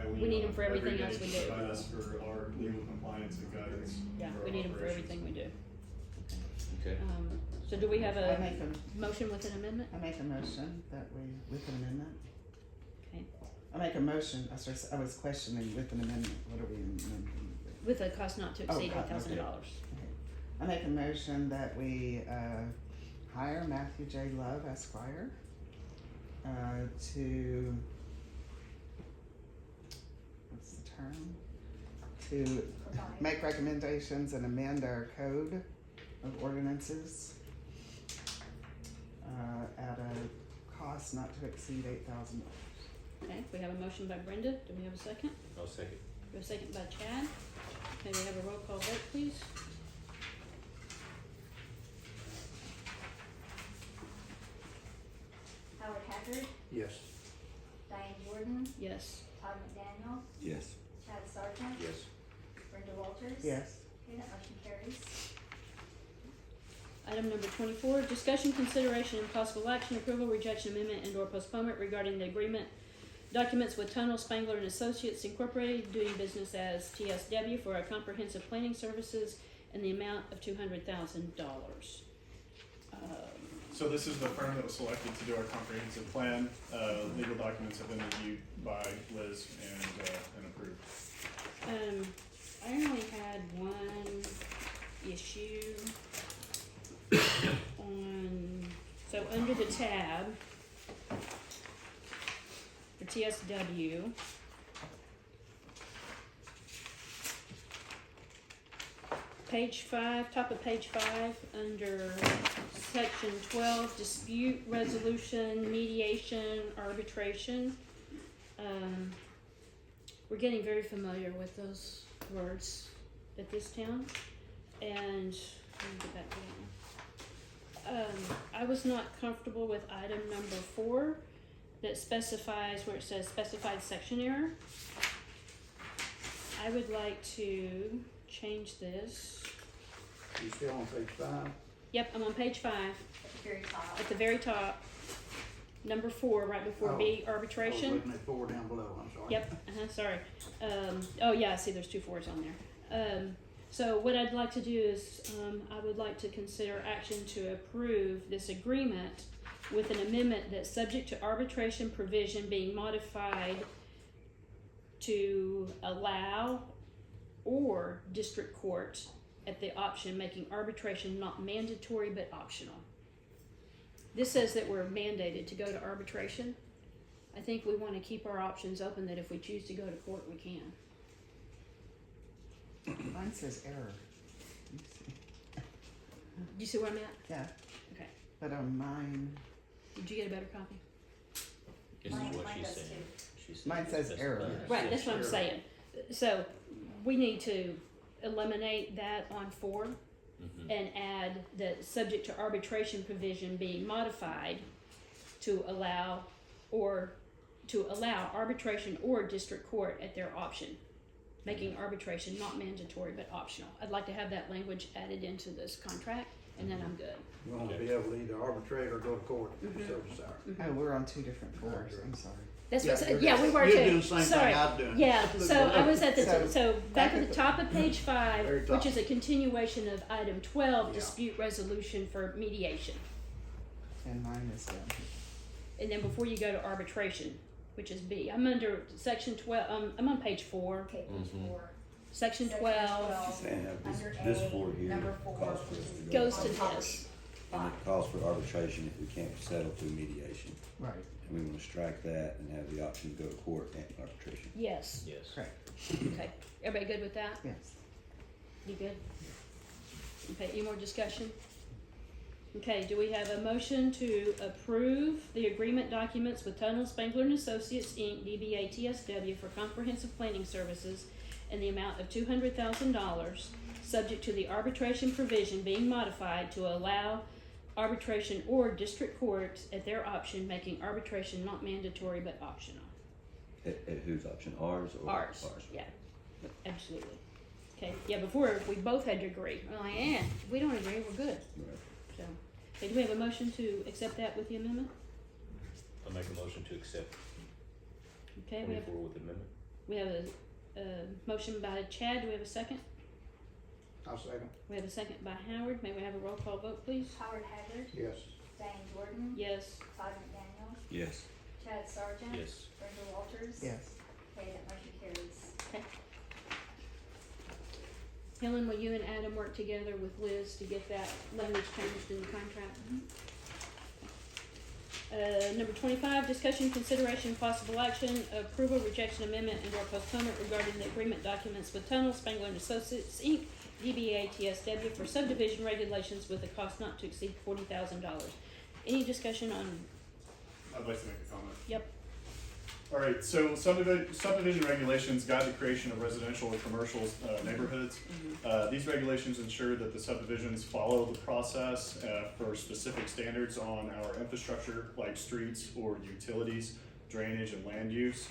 lean We need on them for everything every day else we to do. provide us for our legal compliance and guidance. Yeah, for we our need them for operations. everything we do. Okay. So do we have I a make a, motion with an amendment? I make a motion that we, with an amendment. Okay. I make a motion, I was questioning with an amendment, what are we amending? With a cost not to Oh, exceed okay. $8,000. I make a motion that we, hire Matthew J. Love Esquire, to, what's the term? To make recommendations and amend our code of ordinances, at a cost not to exceed $8,000. Okay, we have a motion by Brenda. Do we have a second? I'll second. We have a second by Chad. May we have a roll call vote, please? Howard Haggard, yes. Diane Jordan, Yes. Todd McDaniel, Yes. Chad Sargent, Yes. Brenda Walters. Yes. Okay, that motion carries. Item number 24, discussion, consideration, and possible action, approval, rejection, amendment, and/or postponement regarding the agreement documents with Tunnel Spangler and Associates Incorporated, doing business as TSW for our comprehensive planning services in the amount of $200,000. So this is the firm that was selected to do our comprehensive plan. Legal documents have been reviewed by Liz and approved. I only had one issue so under the tab for TSW, page 5, top of page 5, under section 12, dispute resolution, mediation, arbitration. We're getting very familiar with those words at this town, and let me get back to that one. I was not comfortable with item number 4 that specifies where it says specified section error. I would like to change this. You still on page 5? Yep, I'm on page 5, At the very top. at the very top, number 4, right before Oh. B, I was arbitration. looking at 4 down below, I'm sorry. Yep, sorry. Oh yeah, I see there's 2 4s on there. So what I'd like to do is, I would like to consider action to approve this agreement with an amendment that's subject to arbitration provision being modified to allow or district court at the option, making arbitration not mandatory but optional. This says that we're mandated to go to arbitration. I think we want to keep our options open, that if we choose to go to court, we can. Mine says error. You see. Do you see where I'm at? Yeah. Okay. But on mine, Did you get a better copy? This Mine- is what mine she's does saying. too. She's Mine saying says that's error. fine. Right, that's what I'm Sure. saying. So we need to eliminate that on 4 Mhm. and add the subject to arbitration provision being modified to allow arbitration or district court at their option, making arbitration not mandatory but optional. I'd like to have that language added into this contract, and then I'm good. You want to be able to either arbitrate or go to court, Mhm. so desire. oh, we're on 2 different floors, I'm sorry. That's Yeah, what, you're- yeah, we were too. You're doing the same Sorry. thing I'm doing. Yeah, so I was at the, So, so back back at at the top of page 5, Very which top. is a continuation of item 12, Yeah. dispute resolution for mediation. And mine is down here. And then before you go to arbitration, which is B, I'm under section 12, I'm on page 4, Okay, page Mhm. 4. section Section 12 Saying that Under this A, floor here number 4, calls for which us is to go. goes to on top of this. And it calls for arbitration if we can't settle through mediation. Right, And we wanna strike that and have the option to go to court and arbitration. Yes, Yes. correct, okay. Everybody good with that? yes. You good? Okay, any more discussion? Okay, do we have a motion to approve the agreement documents with Tunnel Spangler and Associates, Inc., DBA TSW, for comprehensive planning services in the amount of $200,000, subject to the arbitration provision being modified to allow arbitration or district court at their option, making arbitration not mandatory but optional. At whose option, ours or? Ours, yeah, absolutely. Okay, yeah, before we both had to agree. We're like, if we don't agree, we're good. Right. So, okay, do we have a motion to accept that with the amendment? I'll make a motion to accept Okay, we have 24 with amendment. a motion by Chad. Do we have a second? I'll second. We have a second by Howard. May we have a roll call vote, please? Howard Haggard, Yes. Diane Jordan, Yes. Todd McDaniel, Yes. Chad Sargent, Yes. Brenda Walters. Yes. Okay, that motion carries. Okay. Helen, will you and Adam work together with Liz to get that language changed in the contract? Number 25, discussion, consideration, possible action, approval, rejection, amendment, and/or postponement regarding the agreement documents with Tunnel Spangler and Associates, Inc., DBA TSW, for subdivision regulations with a cost not to exceed $40,000. Any discussion on? I'd like to make a comment. Yep. All right, so subdivision regulations guide the creation of residential or commercial neighborhoods. These regulations ensure that the subdivisions follow the process for specific standards on our infrastructure, like streets or utilities, drainage, and land use.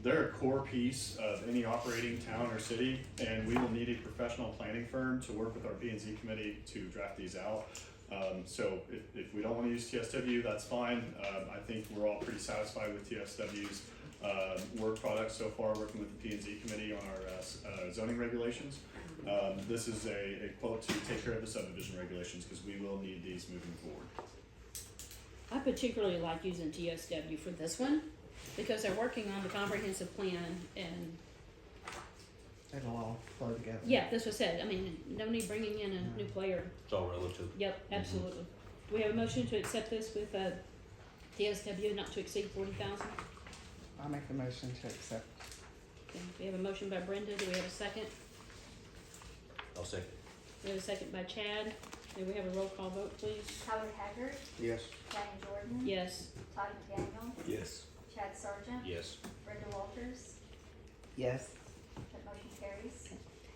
They're a core piece of any operating town or city, and we will need a professional planning firm to work with our P&Z committee to draft these out. So if we don't want to use TSW, that's fine. I think we're all pretty satisfied with TSW's work product so far, working with the P&Z committee on our zoning regulations. This is a quote to take care of the subdivision regulations, because we will need these moving forward. I particularly like using TSW for this one because they're working on the comprehensive plan, and it'll all flow together. Yeah, this was said, I mean, no need bringing in a new player. It's all relative. Yep, absolutely. Do we have a motion to accept this with, TSW not to exceed 40,000? I'll make a motion to accept. Okay, we have a motion by Brenda, do we have a second? I'll second. We have a second by Chad, may we have a roll call vote, please? Howard Haggard, Yes. Diane Jordan. Yes. Todd McDaniel, Yes. Chad Sargent. Yes. Brenda Walters, Yes. that motion carries.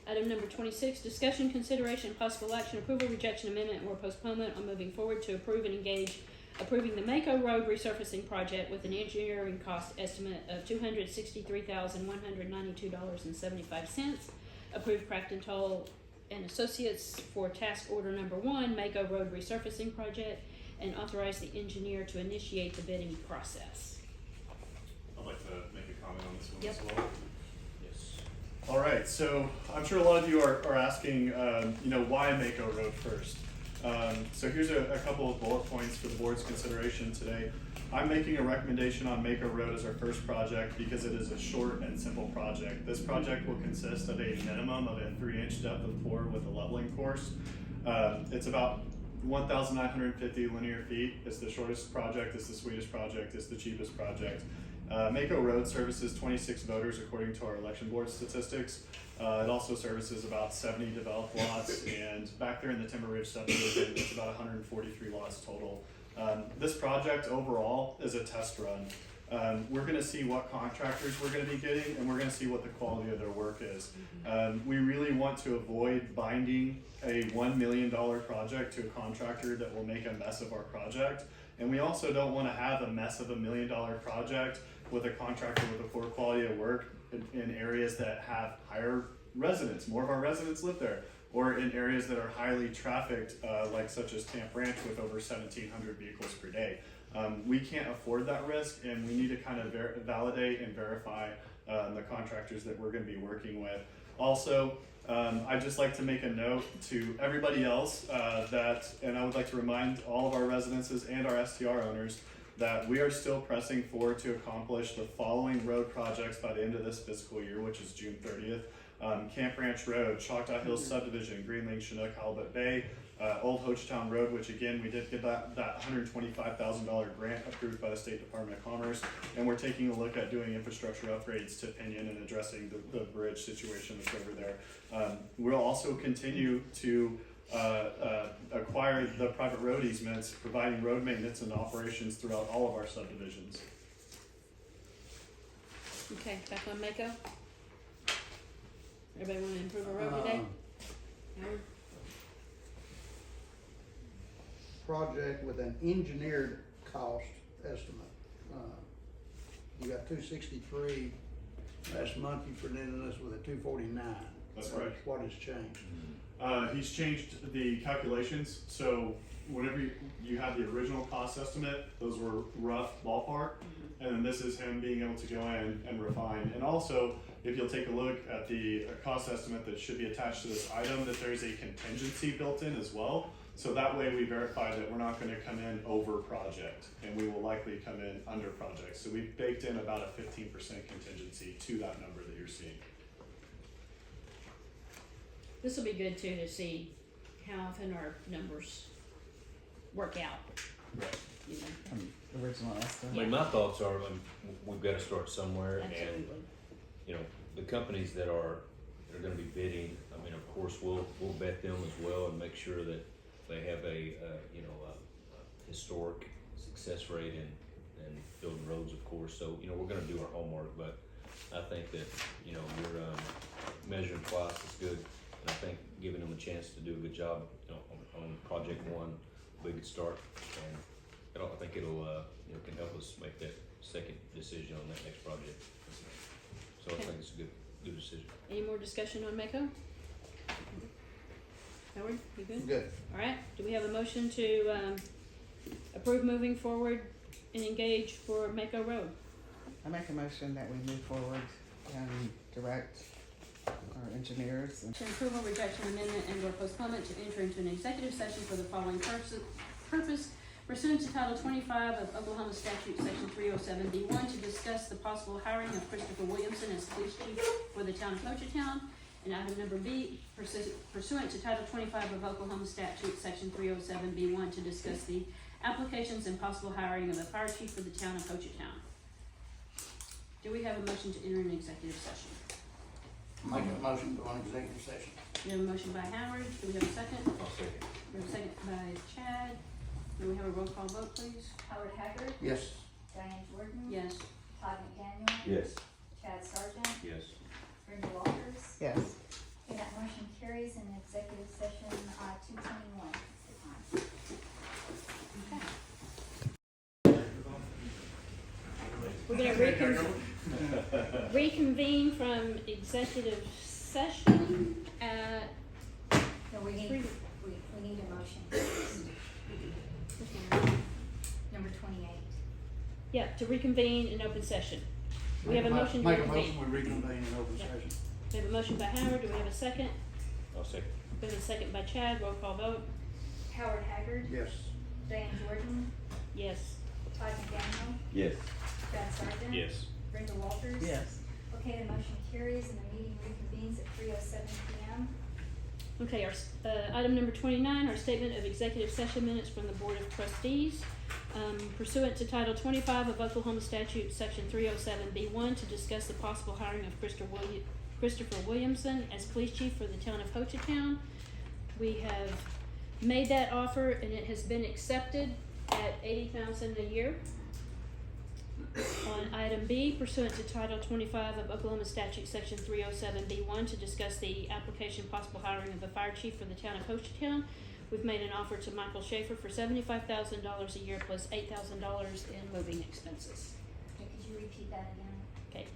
Item number 26, discussion, consideration, possible action, approval, rejection, amendment, or postponement on moving forward to approve and engage approving the Mako Road resurfacing project with an engineering cost estimate of $263,192.75. Approved Crafton Toll and Associates for task order number 1, Mako Road resurfacing project, and authorize the engineer to initiate the bidding process. I'd like to make a comment on this one Yep. as well. Yes. All right, so I'm sure a lot of you are asking, why Mako Road first? So here's a couple of bullet points for the board's consideration today. I'm making a recommendation on Mako Road as our first project because it is a short and simple project. This project will consist of a minimum of a 3-inch depth of pour with a leveling course. It's about 1,950 linear feet. It's the shortest project, it's the sweetest project, it's the cheapest project. Mako Road services 26 voters according to our election board statistics. It also services about 70 developed lots, and back there in the Timber Ridge subdivision, it's about 143 lots total. This project overall is a test run. We're gonna see what contractors we're gonna be getting, and we're gonna see what the quality of their work is. We really want to avoid binding a $1 million project to a contractor that will make a mess of our project. And we also don't wanna have a mess of $1 million project with a contractor with a poor quality of work in areas that have higher residents. More of our residents live there, or in areas that are highly trafficked, like such as Camp Ranch with over 1,700 vehicles per day. We can't afford that risk, and we need to kind of validate and verify the contractors that we're gonna be working with. Also, I'd just like to make a note to everybody else and I would like to remind all of our residences and our STR owners that we are still pressing forward to accomplish the following road projects by the end of this fiscal year, which is June 30th. Camp Ranch Road, Choctaw Hills Subdivision, Green Lake, Chinook, Halibut Bay, Old Hochatown Road, which again, we did get that $125,000 grant approved by the State Department of Commerce, and we're taking a look at doing infrastructure upgrades to Pinion and addressing the bridge situation that's over there. We'll also continue to acquire the private road easements, providing road maintenance and operations throughout all of our subdivisions. Okay, back on Mako. Everybody wanna improve our road today? Howard? Project with an engineered cost estimate. You got 263, last month you presented us with a 249. That's right. What has changed? He's changed the calculations, so whenever you had the original cost estimate, those were rough ballpark, and then this is him being able to go in and refine. And also, if you'll take a look at the cost estimate that should be attached to this item, that there's a contingency built in as well. So that way we verify that we're not gonna come in over project, and we will likely come in under project. So we've baked in about a 15% contingency to that number that you're seeing. This will be good too, to see how often our numbers work out, Right. you know. Original I estimate. mean, my thoughts are, we've gotta start somewhere, and, Absolutely. the companies that are gonna be bidding, I mean, of course, we'll vet them as well and make sure that they have a historic success rate in building roads, of course, so, we're gonna do our homework, but I think that, your measuring twice is good, and I think giving them a chance to do a good job, on project one, we could start, and I think it'll, can help us make that second decision on that next project. So I Okay. think it's a good decision. Any more discussion on Mako? Howard, you good? Good. Alright, do we have a motion to, approve moving forward and engage for Mako Road? I make a motion that we move forward and direct our engineers and To approval, rejection, amendment, and or postponement to enter into an executive session for the following purpose pursuant to Title 25 of Oklahoma Statute, Section 307B1, to discuss the possible hiring of Christopher Williamson as police chief for the town of Hochatown, And item number B, pursuant to Title 25 of Oklahoma Statute, Section 307B1, to discuss the applications and possible hiring of a fire chief for the town of Hochatown. Do we have a motion to enter an executive session? Make a motion to go on executive session. We have a motion by Howard. Do we have a second? I'll second. We have a second by Chad. Do we have a roll call vote, please? Howard Haggard, Yes. Diane Jordan. Yes. Todd McDaniel. Yes. Chad Sargent, Yes. Brenda Walters. Yes. Okay, that motion carries in executive session, 221 is the time. Okay. We're gonna reconvene from executive session at, No, we need a motion first. Number 28. yeah, to reconvene in open session. We have a motion to Make a reconvene. motion, we reconvene in open Yeah. session. We have a motion by Howard. Do we have a second? I'll second. We have a second by Chad. Roll call vote. Howard Haggard, Yes. Diane Jordan, Yes. Todd McDaniel, Yes. Chad Sargent. Yes. Brenda Walters. Yes. Okay, the motion carries and the meeting reconvenes at 3:07 PM. Okay, our, item number 29, our statement of executive session minutes from the Board of Trustees. Pursuant to Title 25 of Oklahoma Statute, Section 307B1, to discuss the possible hiring of Christopher Williamson as police chief for the town of Hochatown. We have made that offer and it has been accepted at $80,000 a year. On item B, pursuant to Title 25 of Oklahoma Statute, Section 307B1, to discuss the application possible hiring of a fire chief for the town of Hochatown, we've made an offer to Michael Schaefer for $75,000 a year plus $8,000 in moving expenses. Okay, could you repeat that again? Okay,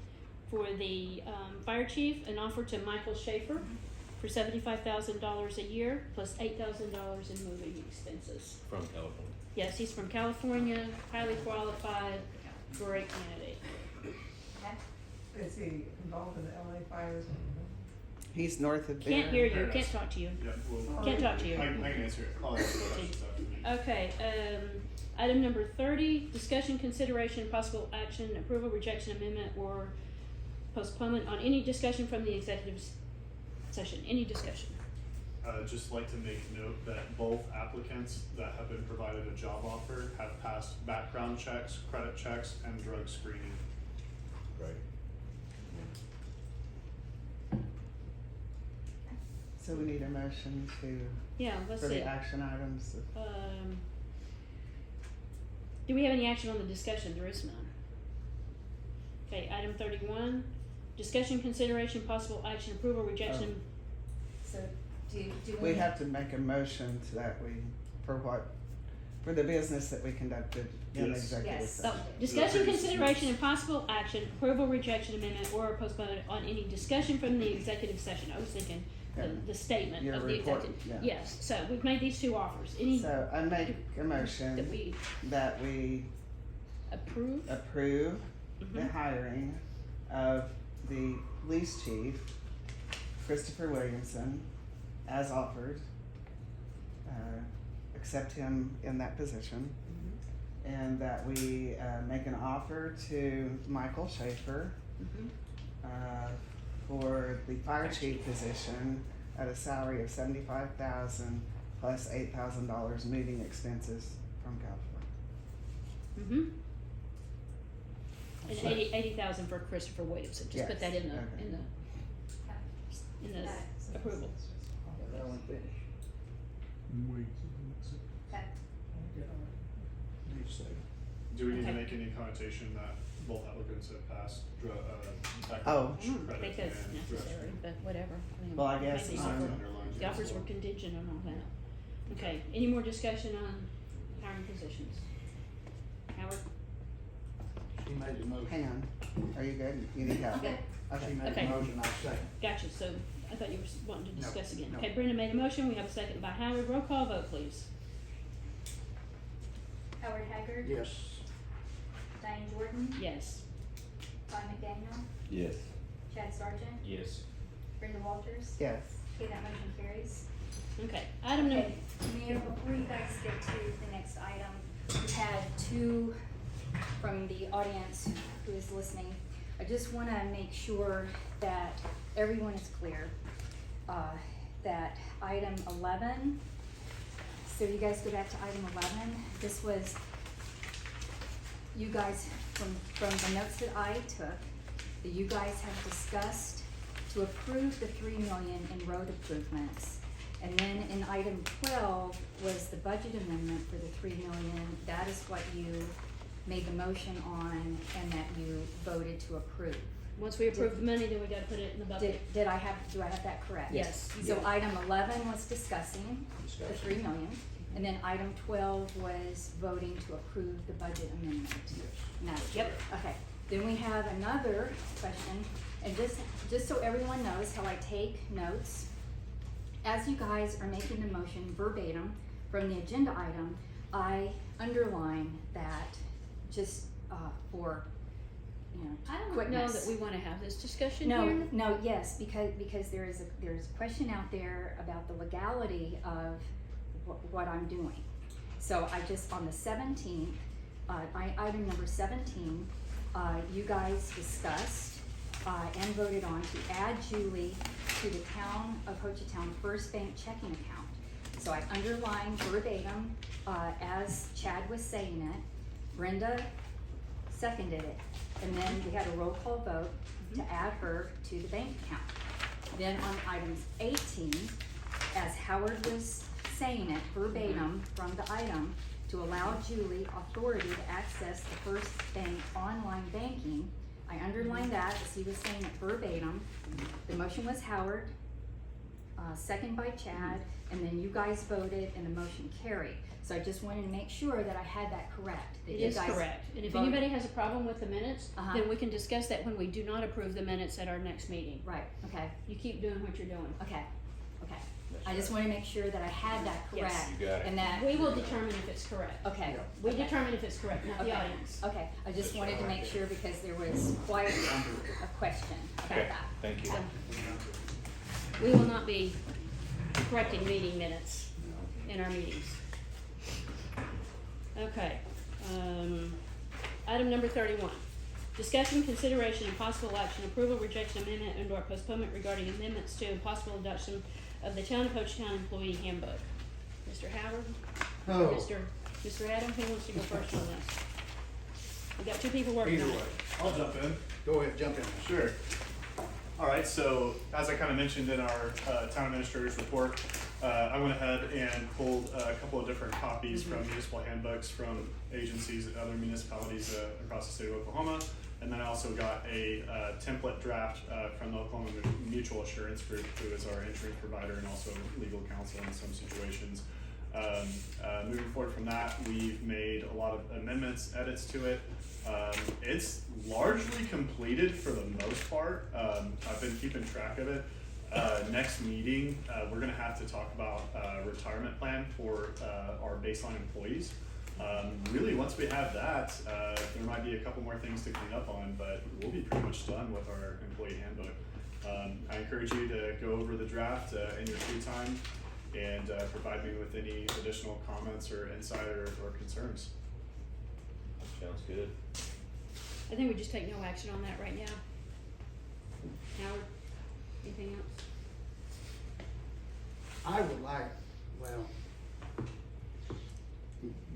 for the fire chief, an offer to Michael Schaefer for $75,000 a year plus $8,000 in moving expenses. From California. Yes, he's from California, highly qualified, great candidate. Okay. Is he involved in the LA fires? He's north of there. Can't hear you, can't talk to you. Yeah, well, Can't talk to you. I can answer it. I'll answer the questions after the meeting. Okay, item number 30, discussion, consideration, possible action, approval, rejection, amendment, or postponement on any discussion from the executive session, any discussion. Just like to make note that both applicants that have been provided a job offer have passed background checks, credit checks, and drug screening. Right. So we need a motion Yeah, let's for see. the action items. Do we have any action on the discussion? There is none. Okay, item 31, discussion, consideration, possible action, approval, rejection. So, do We have to make a motion to that for the business that we conducted in Yes. executive Yes. session. Oh, discussion, consideration, and possible action, approval, rejection, amendment, or postponement on any discussion from the executive session. I was thinking the statement Your of the report, executive. yeah. Yes, so we've made these two offers. Any So I make a that motion we that we approve? approve the Mhm. hiring of the police chief, Christopher Williamson, as offered. Accept him in that position. And that we make an offer to Michael Schaefer Mhm. for the fire chief position at a salary of $75,000 plus $8,000 moving expenses from California. Mhm. And 80,000 for Christopher Williamson. Just put Yes, that in the okay. in the approval. That one finished. Okay. Need a second. Do we need to Okay. make any connotation that both applicants have passed Oh. background I don't credit think that's and drug necessary, screening? but whatever. mean, Well, I guess maybe it's Something on- underlined the as offers were well. contingent on all that. Okay, any more discussion on hiring positions? Howard? She made the motion. Hang on, are you good? You need help? Okay. She made Okay. the motion, I second. Gotcha, so I thought you were wanting to No, discuss again. no. Okay, Brenda made a motion, we have a second by Howard, roll call vote please. Howard Haggard, Yes. Diane Jordan, Yes. Todd McDaniel, Yes. Chad Sargent, Yes. Brenda Walters. Yes. Okay, that motion carries. Okay, item number, Okay, Mayor, before you guys get to the next item, we've had two from the audience who is listening. I just wanna make sure that everyone is clear. item 11. So you guys go back to item 11. This was, you guys, from the notes that I took, that you guys have discussed to approve the 3 million in road improvements. And then in item 12 was the budget amendment for the 3 million. That is what you made the motion on and that you voted to approve. Once we approve the money, then we gotta put it in the bucket. Do I have that correct? Yes. So item 11 was discussing the Discussion. 3 million, and then item 12 was voting to approve the budget amendment. No, yep, okay. Then we have another question, and just so everyone knows how I take notes, as you guys are making the motion verbatim from the agenda item, I underline that just for, I don't know quickness. that we wanna have this discussion here. No, yes, because there's a question out there about the legality of what I'm doing. So I just, on the 17th, item number 17, you guys discussed and voted on to add Julie to the Town of Hochatown First Bank checking account. So I underlined verbatim, as Chad was saying it, Brenda seconded it. And then we had a roll call vote to add her to the bank account. Then on items 18, as Howard was saying it verbatim from the item, to allow Julie authority to access the First Bank online banking, I underlined that as he was saying it verbatim. The motion was Howard, second by Chad, and then you guys voted and the motion carried. So I just wanted to make sure that I had that correct. That It you is guys correct, and if voted. anybody has a problem with the minutes, Uh-huh. then we can discuss that when we do not approve the minutes at our next meeting. Right, okay, You keep doing what you're doing. okay. That's I just right. want to make sure that I had that Yes. correct. You got it. And that, We will determine if it's correct. okay. We okay. determine if it's correct, not the Okay. audience. Okay, I just That's wanted to right. make sure because there was quite a question about Okay, that. thank you. We will not be correcting meeting minutes in our meetings. Okay, item number 31. Discussion, consideration, and possible action, approval, rejection, amendment, and/or postponement regarding amendments to and possible adoption of the Town of Hochatown Employee Handbook. Mr. Howard? Oh. Mr. Adam, who wants to go first on this? We've got two people working Either on way, it. I'll jump in. Go ahead, jump in. Sure. All right, so as I kind of mentioned in our town administrator's report, I went ahead and pulled a couple of different copies from municipal handbooks from agencies and other municipalities across the state of Oklahoma. And then I also got a template draft from the Oklahoma Mutual Assurance Group, who is our insurance provider and also legal counsel in some situations. Moving forward from that, we've made a lot of amendments, edits to it. It's largely completed for the most part. I've been keeping track of it. Next meeting, we're gonna have to talk about retirement plan for our baseline employees. Really, once we have that, there might be a couple more things to clean up on, but we'll be pretty much done with our employee handbook. I encourage you to go over the draft in your free time and provide me with any additional comments or insight or concerns. Sounds good. I think we just take no action on that right now. Howard, anything else? I would like, well,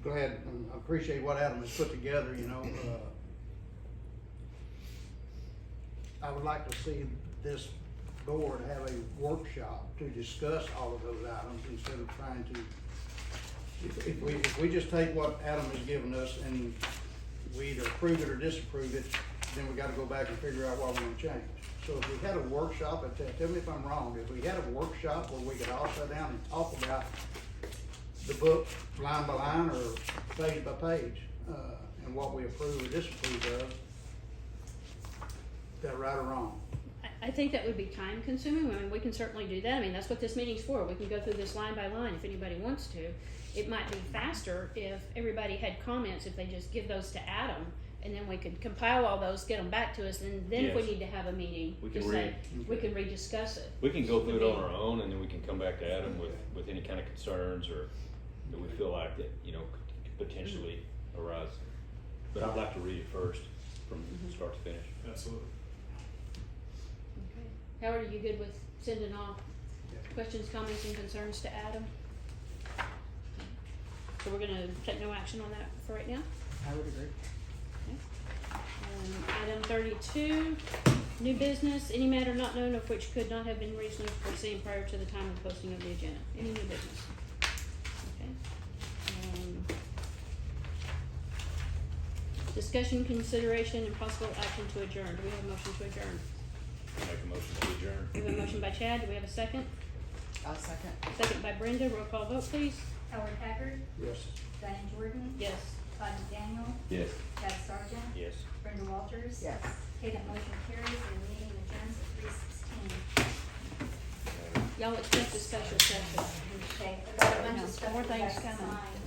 glad, I appreciate what Adam has put together, I would like to see this board have a workshop to discuss all of those items instead of trying to, if we just take what Adam has given us and we either approve it or disapprove it, then we gotta go back and figure out what we're gonna change. So if we had a workshop, tell me if I'm wrong, if we had a workshop where we could all sit down and talk about the book line by line or page by page, and what we approve or disapprove of, is that right or wrong? I think that would be time consuming. I mean, we can certainly do that. I mean, that's what this meeting's for. We can go through this line by line if anybody wants to. It might be faster if everybody had comments, if they just give those to Adam, and then we could compile all those, get them back to us, and then if we Yes. need to have a meeting, We can just say, we can rediscuss it. We can go through it on our own, and then we can come back to Adam with any kind of concerns or that we feel like that, could potentially arise. But I'd like to read it first from start to finish. Absolutely. Okay. Howard, are you good with sending off Questions, comments, and concerns to Adam? So we're gonna take no action on that for right now. I would agree. Item 32, new business, any matter not known of which could not have been reasonably foreseen prior to the time of posting of the agenda. Any new business? Okay. Discussion, consideration, and possible action to adjourn. Do we have a motion to adjourn? Make a motion to adjourn. We have a motion by Chad. Do we have a second? I'll second. Second by Brenda. Roll call vote, please. Howard Packard, Yes. Diane Jordan, Yes. Todd McDaniel, Yes. Chad Sargent, Yes. Brenda Walters. Yes. Okay, that motion carries and the meeting adjourns at 3:16. Y'all expect a special session. Okay, I've got a bunch No, of stuff more for you guys things to coming. sign.